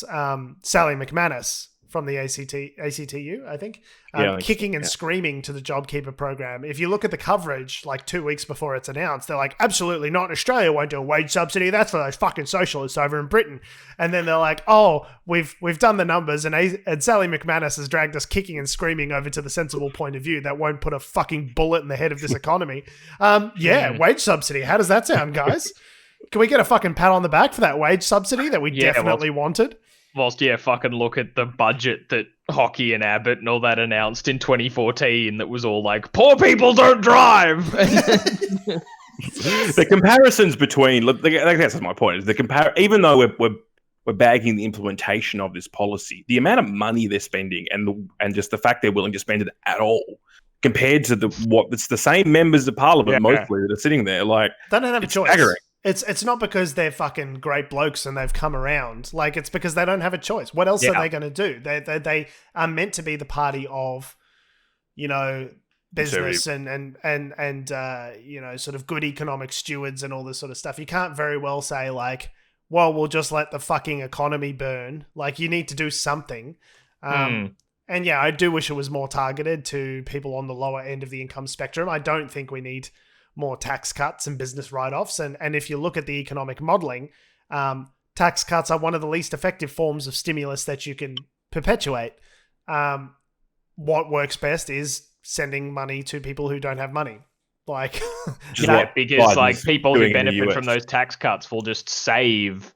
Sally McManus from the ACTU, I think, Yeah, I think so, kicking and yeah. screaming to the JobKeeper program. If you look at the coverage, like 2 weeks before it's announced, they're like, absolutely not, Australia won't do a wage subsidy. That's for those fucking socialists over in Britain. And then they're like, oh, we've done the numbers, and Sally McManus has dragged us kicking and screaming over to the sensible point of view that won't put a fucking bullet in the head of this economy. Wage subsidy. How does that sound, guys? Can we get a fucking pat on the back for that wage subsidy that we definitely wanted? Whilst, fucking look at the budget that Hockey and Abbott and all that announced in 2014 that was all like, poor people don't drive! The comparisons between, that's my point, is even though we're bagging the implementation of this policy, the amount of money they're spending and just the fact they're willing to spend it at all compared to it's the same members of parliament mostly that are sitting there, like, they don't have a choice. Staggering. It's not because they're fucking great blokes and they've come around. Like, it's because they don't have a choice. What else are they going to do? They are meant to be the party of, business and sort of good economic stewards and all this sort of stuff. You can't very well say like, well, we'll just let the fucking economy burn. Like, you need to do something. And yeah, I do wish it was more targeted to people on the lower end of the income spectrum. I don't think we need more tax cuts and business write-offs. And if you look at the economic modeling, tax cuts are one of the least effective forms of stimulus that you can perpetuate. What works best is sending money to people who don't have money. Like, because like people who doing in the benefit US. from those tax cuts will just save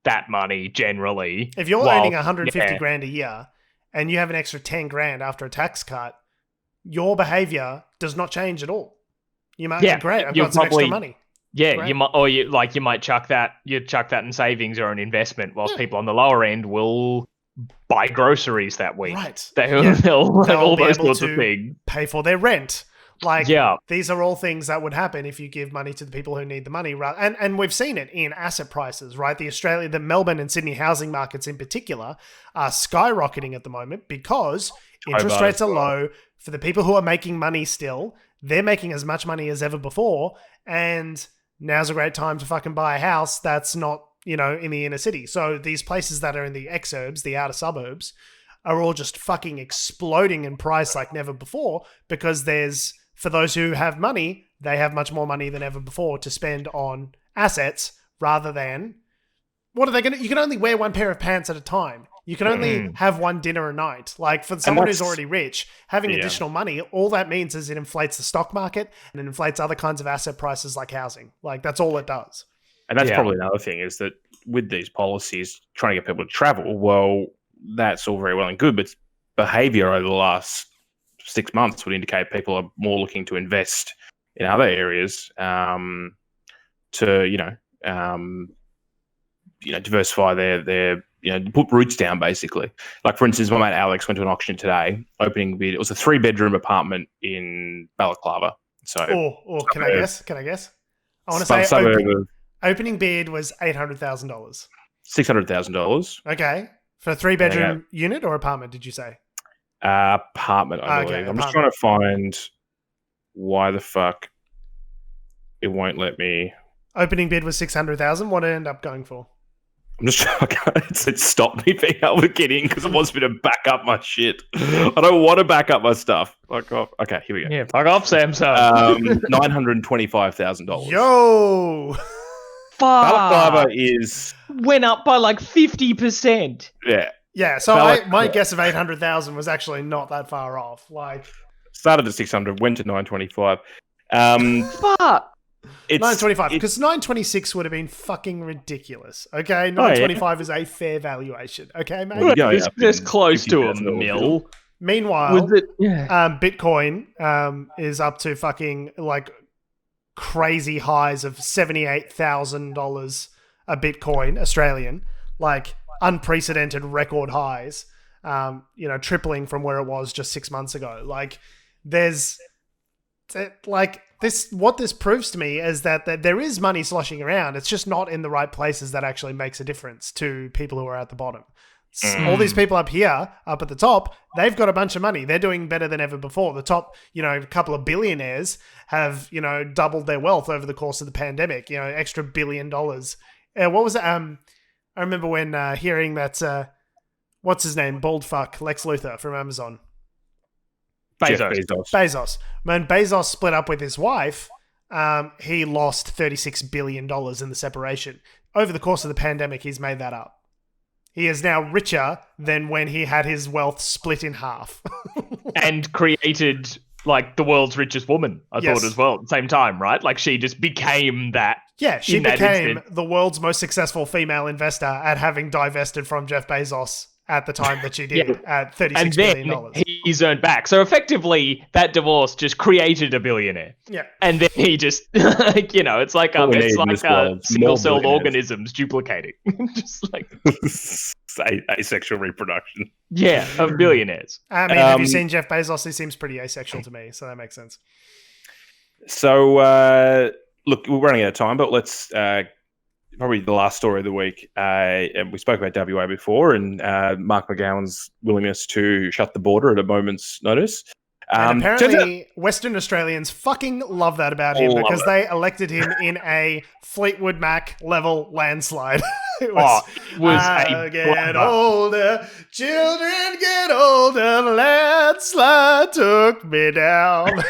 that money generally. if you're earning 150 grand a year and you have an extra 10 grand after a tax cut, your behavior does not change at all. You might be great. I've got some extra money. Yeah, Great. you might chuck that in savings or an investment, whilst people on the lower end will buy groceries that week. Right. They'll all be those able sorts to of things. pay for their rent. Like, Yeah. these are all things that would happen if you give money to the people who need the money. And we've seen it in asset prices, right? The Melbourne and Sydney housing markets in particular are skyrocketing at the moment because interest rates are low. For the people who are making money still, they're making as much money as ever before. And now's a great time to fucking buy a house that's not, in the inner city. So these places that are in the exurbs, the outer suburbs, are all just fucking exploding in price like never before because for those who have money, they have much more money than ever before to spend on assets rather than, what are they going to, you can only wear one pair of pants at a time. You can only have one dinner a night. Like, for someone who's already rich, having additional money, all that means is it inflates the stock market and it inflates other kinds of asset prices like housing. Like, that's all it does. And that's probably another thing is that with these policies, trying to get people to travel, well, that's all very well and good, but behavior over the last 6 months would indicate people are more looking to invest in other areas to diversify their put roots down, basically. Like, for instance, my mate Alex went to an auction today, opening bid. It was a 3-bedroom apartment in Balaclava. So, can I guess? I want to say opening bid was $800,000. $600,000. Okay. For a 3-bedroom unit or apartment, did you say? Apartment, I believe. Okay, I'm just trying to find why the fuck it won't let me. Opening bid was $600,000. What did it end up going for? I'm just trying. It stopped me being able to get in because it wants me to back up my shit. I don't want to back up my stuff. Fuck off. Okay, here we go. Yeah, fuck off, Samsung. $925,000. Yo! Balaclava is went up by like 50%. Yeah. Yeah, so my guess of 800,000 was actually not that far off. Like, started at 600, went to 925. Fuck. It's 925 because 926 would have been fucking ridiculous. Okay, 925 is a fair valuation. Okay, mate. It's close to a mil. Meanwhile, Was it? Yeah. Bitcoin is up to fucking like crazy highs of $78,000 a Bitcoin Australian, like unprecedented record highs. Tripling from where it was just 6 months ago. Like, there's like this. What this proves to me is that there is money sloshing around. It's just not in the right places that actually makes a difference to people who are at the bottom. All these people up here, up at the top, they've got a bunch of money. They're doing better than ever before. The top, a couple of billionaires have, doubled their wealth over the course of the pandemic, extra $1 billion. What was it? I remember when hearing that what's his name? Bald fuck, Lex Luthor from Amazon. Jeff Bezos. Bezos. When Bezos split up with his wife, he lost $36 billion in the separation. Over the course of the pandemic, he's made that up. He is now richer than when he had his wealth split in half. And created like the world's richest woman, I Yes. thought as well at the same time, right? Like she just became that. Yeah, she In that became instant. the world's most successful female investor at having divested from Jeff Bezos at the time that she did at $36 And billion. then he's earned back. So effectively, that divorce just created a billionaire. Yeah. And then he just, it's like All we need in this world is more single-celled billionaires. organisms duplicating. Just like, Asexual reproduction. yeah, of billionaires. I mean, have you seen Jeff Bezos? He seems pretty asexual to me, so that makes sense. So, look, we're running out of time, but let's probably the last story of the week. And we spoke about WA before, and Mark McGowan's willingness to shut the border at a moment's notice. And turns out- apparently, Western Australians fucking love that about him Love because it. they elected him in a Fleetwood Mac level landslide. It It was I a get bloodbath. older, children get older, the landslide took me down.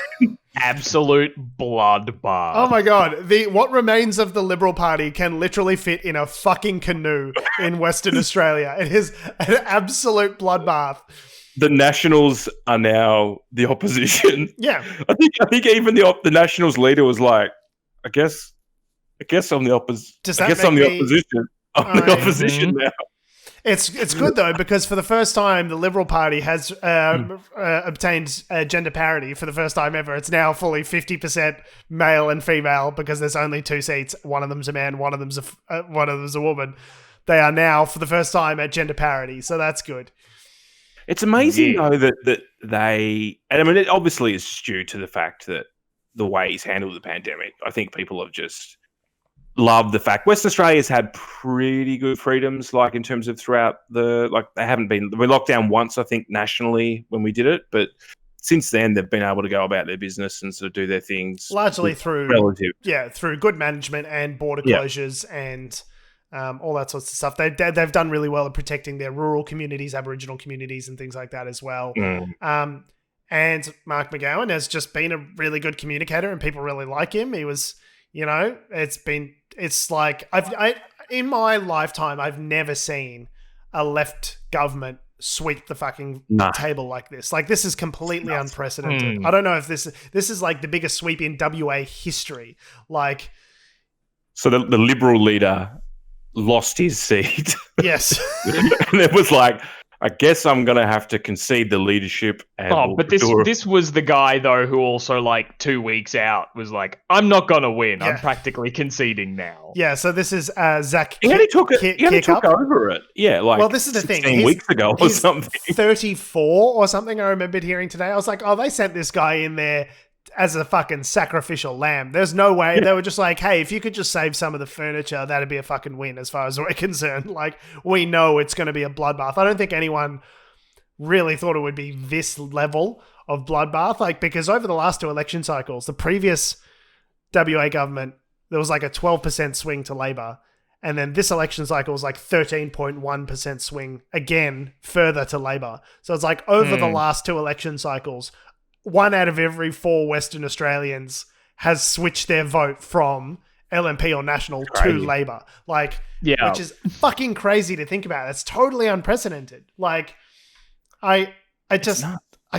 Absolute bloodbath. Oh my god, what remains of the Liberal Party can literally fit in a fucking canoe in Western Australia. It is an absolute bloodbath. the Nationals are now the opposition. Yeah. I think even the Nationals leader was like, I guess I'm the opposition. Does I that guess I'm the make me- opposition. I'm the opposition now. It's good though because for the first time the Liberal Party has obtained gender parity for the first time ever. It's now fully 50% male and female because there's only 2 seats. One of them's a man, one of them's a woman. They are now for the first time at gender parity, so that's good. It's amazing Yeah. though that they, and I mean, it obviously is due to the fact that the way he's handled the pandemic. I think people have just loved the fact Western Australia's had pretty good freedoms, like in terms of throughout they haven't been, we locked down once, I think, nationally when we did it, but since then they've been able to go about their business and sort of do their things Largely with through relative. good management and border Yeah. closures and all that sorts of stuff. They've done really well at protecting their rural communities, Aboriginal communities, and things like that as well. Mm. And Mark McGowan has just been a really good communicator, and people really like him. He was, it's like in my lifetime, I've never seen a left government sweep the fucking Nah. table like this. Like this is completely unprecedented. Hmm. I don't know if this is like the biggest sweep in WA history. Like, So the Liberal leader lost his seat, yes. and it was like, I guess I'm going to have to concede the leadership. And Oh, we'll but this do a- this was the guy though who also like 2 weeks out was like, I'm not gonna win. Yeah. I'm practically conceding now. Yeah, so this is Zach. He only took Kick took up. over it. Yeah, like Well, this is the thing. 16 He's- weeks ago or He's something. 34 or something. I remembered hearing today. I was like, oh, they sent this guy in there as a fucking sacrificial lamb. There's no way. They were just like, hey, if you could just save some of the furniture, that'd be a fucking win as far as we're concerned. Like, we know it's going to be a bloodbath. I don't think anyone really thought it would be this level of bloodbath. Like, because over the last 2 election cycles, the previous WA government, there was like a 12% swing to Labor. And then this election cycle was like 13.1% swing again further to Labor. So it's like over the last 2 election cycles, 1 out of every 4 Western Australians has switched their vote from LNP or National to Crazy. Labor. Like, Yeah. which is fucking crazy to think about. It's totally unprecedented. Like, I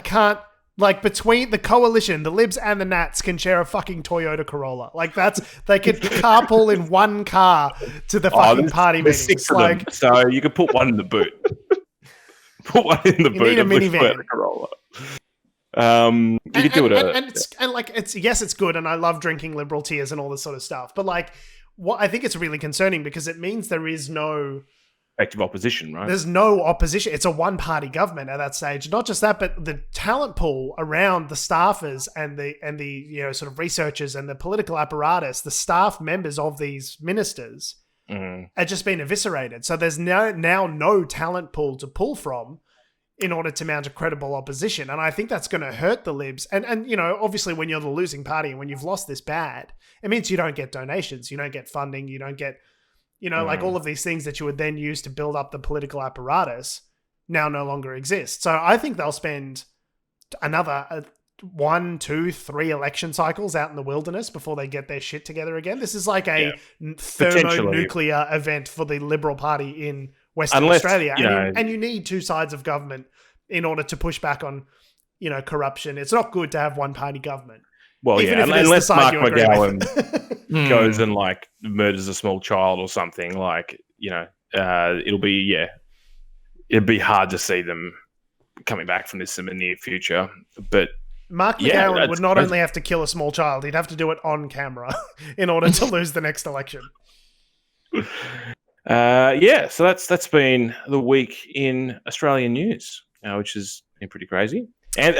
can't, like, between the coalition, the Libs and the Nats can share a fucking Toyota Corolla. Like, they could carpool in one car to the fucking there's- party there's meetings. 6 of them, Like, so you could put one in the boot. Put one in the You boot. need a of the minivan. Toyota Corolla. You could do it. it's good, and I love drinking Liberal tears and all this sort of stuff. But like, what I think it's really concerning because it means there is no Active opposition, right? There's no opposition. It's a one-party government at that stage. Not just that, but the talent pool around the staffers and the sort of researchers and the political apparatus, the staff members of these ministers, are just been eviscerated. So there's now no talent pool to pull from in order to mount a credible opposition. And I think that's going to hurt the Libs. And obviously when you're the losing party and when you've lost this bad, it means you don't get donations, you don't get funding, you don't get like all of these things that you would then use to build up the political apparatus now no longer exist. So I think they'll spend another 1, 2, 3 election cycles out in the wilderness before they get their shit together again. This is like a thermonuclear event for the Liberal Party in Western Australia. And you need two sides of government in order to push back on, corruption. It's not good to have one party government. Well, even yeah, if unless Mark McGowan goes Hmm. and murders a small child or something, it'd be hard to see them coming back from this in the near future. But Mark McGowan would not only have to kill a small child, he'd have to do it on camera in order to lose the next election. So that's been the week in Australian news, which has been pretty crazy. And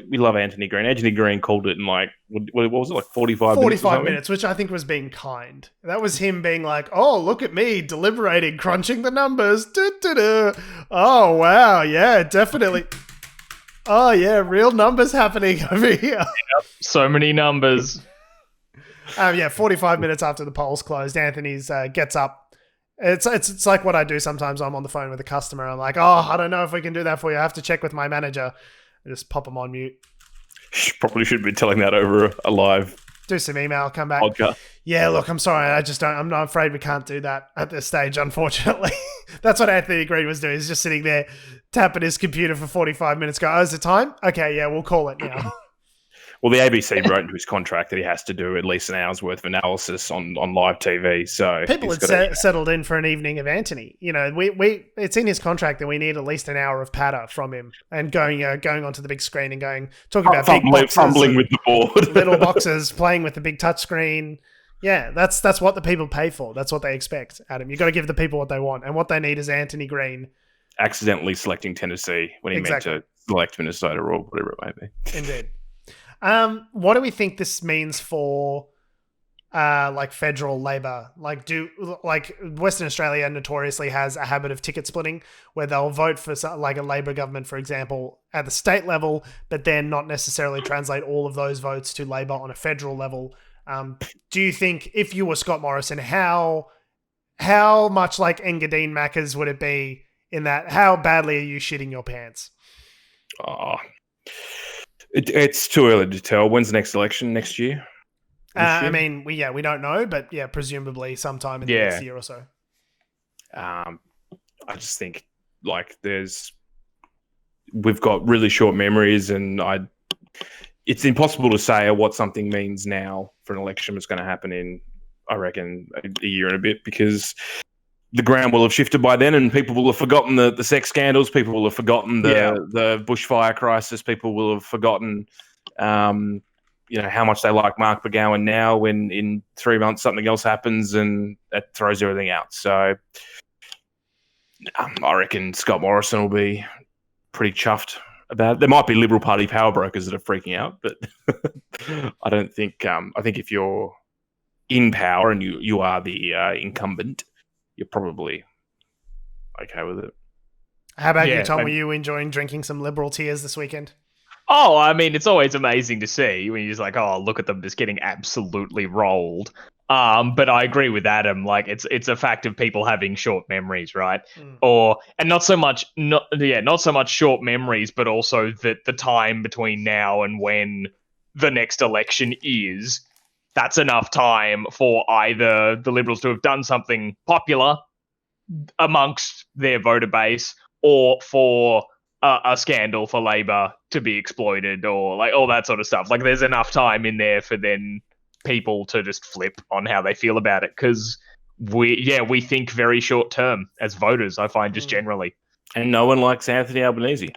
we love Anthony Green. Anthony Green called it in what was it, 45 minutes? 45 minutes, which I think was being kind. That was him being like, "Oh, look at me deliberating, crunching the numbers. Oh, wow, yeah, definitely. Oh, yeah, real numbers happening over here." Yep, so many numbers. 45 minutes after the polls closed, Anthony's gets up. It's like what I do sometimes. I'm on the phone with a customer. I'm like, "Oh, I don't know if we can do that for you. I have to check with my manager." I just pop them on mute. Probably should be telling that over a live do some email, come back. podcast. Yeah, look, I'm sorry. I'm not afraid we can't do that at this stage, unfortunately. That's what Anthony Green was doing. He's just sitting there tapping his computer for 45 minutes. Go, is it time? Okay, yeah, we'll call it now. Well, the ABC wrote into his contract that he has to do at least an hour's worth of analysis on live TV. So people had settled in for an evening of Anthony. We it's in his contract that we need at least an hour of patter from him and going onto the big screen and talking about big boxes, fumbling with the board, little boxes, playing with the big touch screen. Yeah, that's what the people pay for. That's what they expect, Adam. You've got to give the people what they want, and what they need is Anthony Green accidentally selecting Tennessee when he meant to select Minnesota or whatever it may be. Indeed. What do we think this means for federal labor? Western Australia notoriously has a habit of ticket splitting where they'll vote for a Labor government, for example, at the state level, but then not necessarily translate all of those votes to Labor on a federal level. Do you think if you were Scott Morrison, how much like Engadine Maccas would it be in that? How badly are you shitting your pants? Oh, it's too early to tell. When's the next election? Next year? I mean, we don't know, but yeah, presumably sometime in the next year or so. I just think we've got really short memories, and it's impossible to say what something means now for an election that's going to happen in, I reckon, a year and a bit, because the ground will have shifted by then, and people will have forgotten the sex scandals. People will have forgotten the bushfire crisis. People will have forgotten, how much they like Mark McGowan now. When in 3 months something else happens and that throws everything out. So I reckon Scott Morrison will be pretty chuffed about it. There might be Liberal Party power brokers that are freaking out, but I don't think. I think if you're in power and you are the incumbent, you're probably okay with it. How about you, Tom? Were you enjoying drinking some Liberal tears this weekend? Oh, I mean, it's always amazing to see when you're just like, oh, look at them just getting absolutely rolled. But I agree with Adam. It's a fact of people having short memories, right? Not so much short memories, but also that the time between now and when the next election is, that's enough time for either the Liberals to have done something popular amongst their voter base, or for a scandal for Labor to be exploited, or all that sort of stuff. There's enough time in there for then people to just flip on how they feel about it, because we think very short term as voters, I find, just generally. And no one likes Anthony Albanese.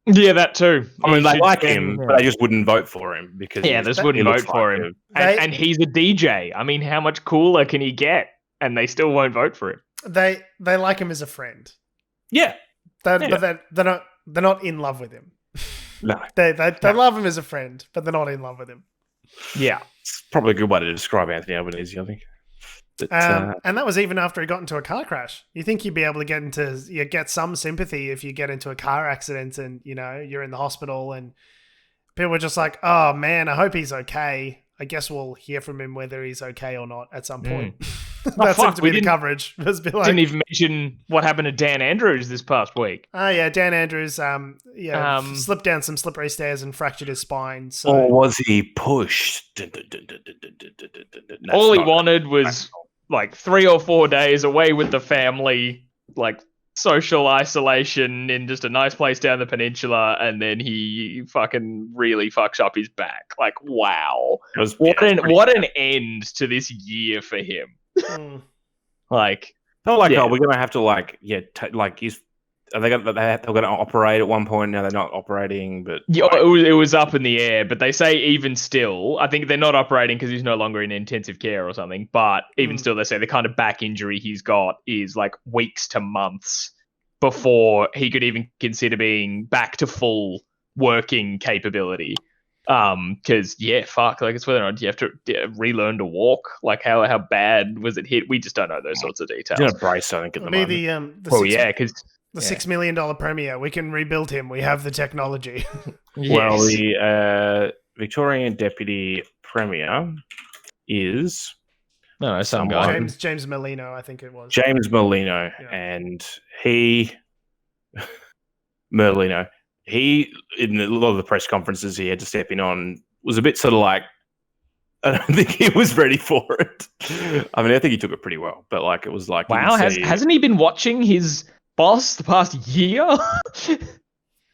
Yeah, that too. I mean, they like him, but they just wouldn't vote for him because they just wouldn't vote for him. And he's a DJ. I mean, how much cooler can he get? And they still won't vote for him. They like him as a friend. Yeah, but they're not in love with him. No, they love him as a friend, but they're not in love with him. Yeah, it's probably a good way to describe Anthony Albanese, I think. But, and that was even after he got into a car crash. You think you'd be able to get some sympathy if you get into a car accident and you're in the hospital and people were just like, "Oh man, I hope he's okay." I guess we'll hear from him whether he's okay or not at some point. That seemed fuck, to we be the didn't- coverage. It was a bit like, Didn't even mention what happened to Dan Andrews this past week. yeah, Dan Andrews, Um, slipped down some slippery stairs and fractured his spine. So Or was he pushed? All he wanted was like 3 or 4 days away with the family, like social isolation in just a nice place down the peninsula, and then he fucking really fucks up his back. Like, wow. What an end to this year for him. mm, Like, Not like, Yeah. oh, we're gonna have to are they they're gonna operate at one point? Now they're not operating, but yeah, it was up in the air, but they say even still, I think they're not operating because he's no longer in intensive care or something. But even still, they say the kind of back injury he's got is like weeks to months before he could even consider being back to full working capability. Because fuck, like it's whether or not you have to relearn to walk. Like how bad was it hit? We just don't know those sorts of details. he's in a brace, I think, at the maybe moment. the Well, six, yeah, because the $6 million premier. We can rebuild him. We have the technology. Well, the Victorian Deputy Premier is no, some someone- guy. James Merlino, I think it was. James Merlino, Yeah. and he Merlino. He, in a lot of the press conferences he had to step in on, was a bit sort of like, I don't think he was ready for it. I mean, I think he took it pretty well, but like it was like, you Wow, could see- hasn't he been watching his boss the past year?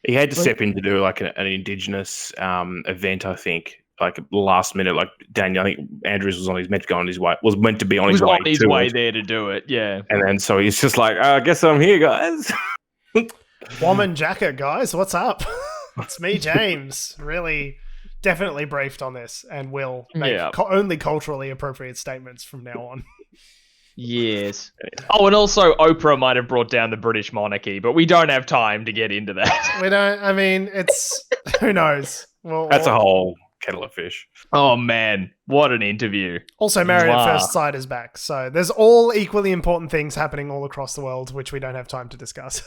he had to step in to do like an Indigenous event, I think, like last minute. Like Daniel, I think Andrews was meant to go on his way, was meant to be on He was his way on his to way it. there to do it. Yeah. And then so he's just like, I guess I'm here, guys. Woman jacket, guys. What's up? It's me, James. Really, definitely briefed on this and will make Yeah. only culturally appropriate statements from now on. Yes. Oh, and also Oprah might have brought down the British monarchy, but we don't have time to get into that. We don't, I mean, it's, who knows? Well, That's a whole kettle of fish. Oh man, what an interview! Also, Married Wow. at First Sight is back. So there's all equally important things happening all across the world, which we don't have time to discuss.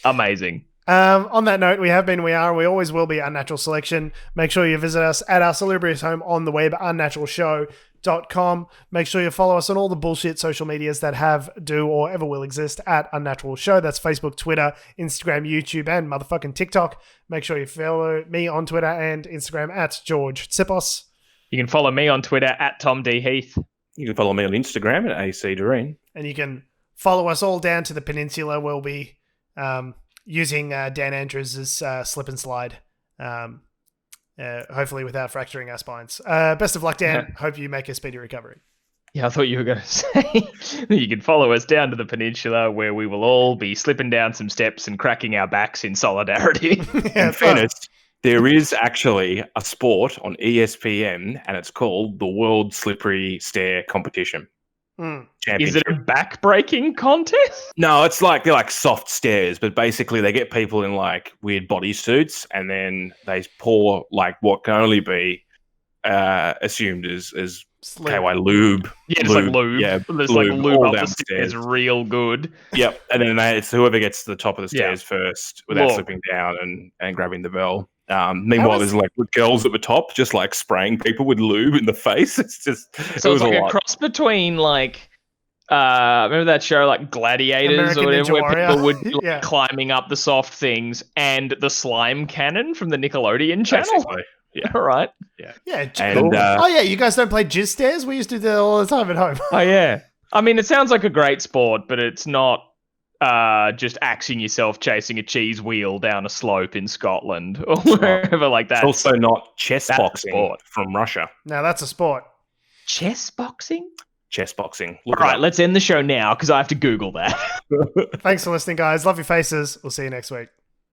Amazing. On that note, we have been, we are, and we always will be Unnatural Selection. Make sure you visit us at our salubrious home on the web, unnaturalshow.com. Make sure you follow us on all the bullshit social medias that have, do, or ever will exist at Unnatural Show. That's Facebook, Twitter, Instagram, YouTube, and motherfucking TikTok. Make sure you follow me on Twitter and Instagram at George Tsipos. You can follow me on Twitter at Tom D Heath. You can follow me on Instagram at AC Doreen. And you can follow us all down to the peninsula. We'll be using Dan Andrews' slip and slide, hopefully without fracturing our spines. Best of luck, Dan. Hope you make a speedy recovery. Yeah, I thought you were going to say you can follow us down to the peninsula where we will all be slipping down some steps and cracking our backs in solidarity. Yeah, In fairness, there is actually a sport on ESPN, and it's called the World Slippery Stair Competition Mm. Is Championship. it a back-breaking contest? No, it's like they're like soft stairs, but basically they get people in like weird bodysuits, and then they pour like what can only be assumed as Slip. KY lube. Yeah, just like lube. Yeah, There's like lube lube all up the downstairs. stairs real good. Yep, and then it's whoever gets to the top of the Yeah. stairs first without Look. slipping down and grabbing the bell. Meanwhile, was- there's like girls at the top just like spraying people with lube in the face. It's just So it it's was like a a lot. cross between like remember that show like Gladiators American or whatever, Ninja where people Warrior? would like, Yeah. climbing up the soft things, and the slime cannon from the Nickelodeon channel. Basically. Yeah. All right. Yeah. And oh, yeah. You guys don't play jizz stairs? We used to do that all the time at home. Oh yeah. I mean, it sounds like a great sport, but it's not just axing yourself chasing a cheese wheel down a slope in Scotland or wherever like that. it's also not chess that's a boxing sport. from Russia. Now, that's a sport. Chess boxing? Chess boxing. All Look it right, up. let's end the show now because I have to Google that. Thanks for listening, guys. Love your faces. We'll see you next week.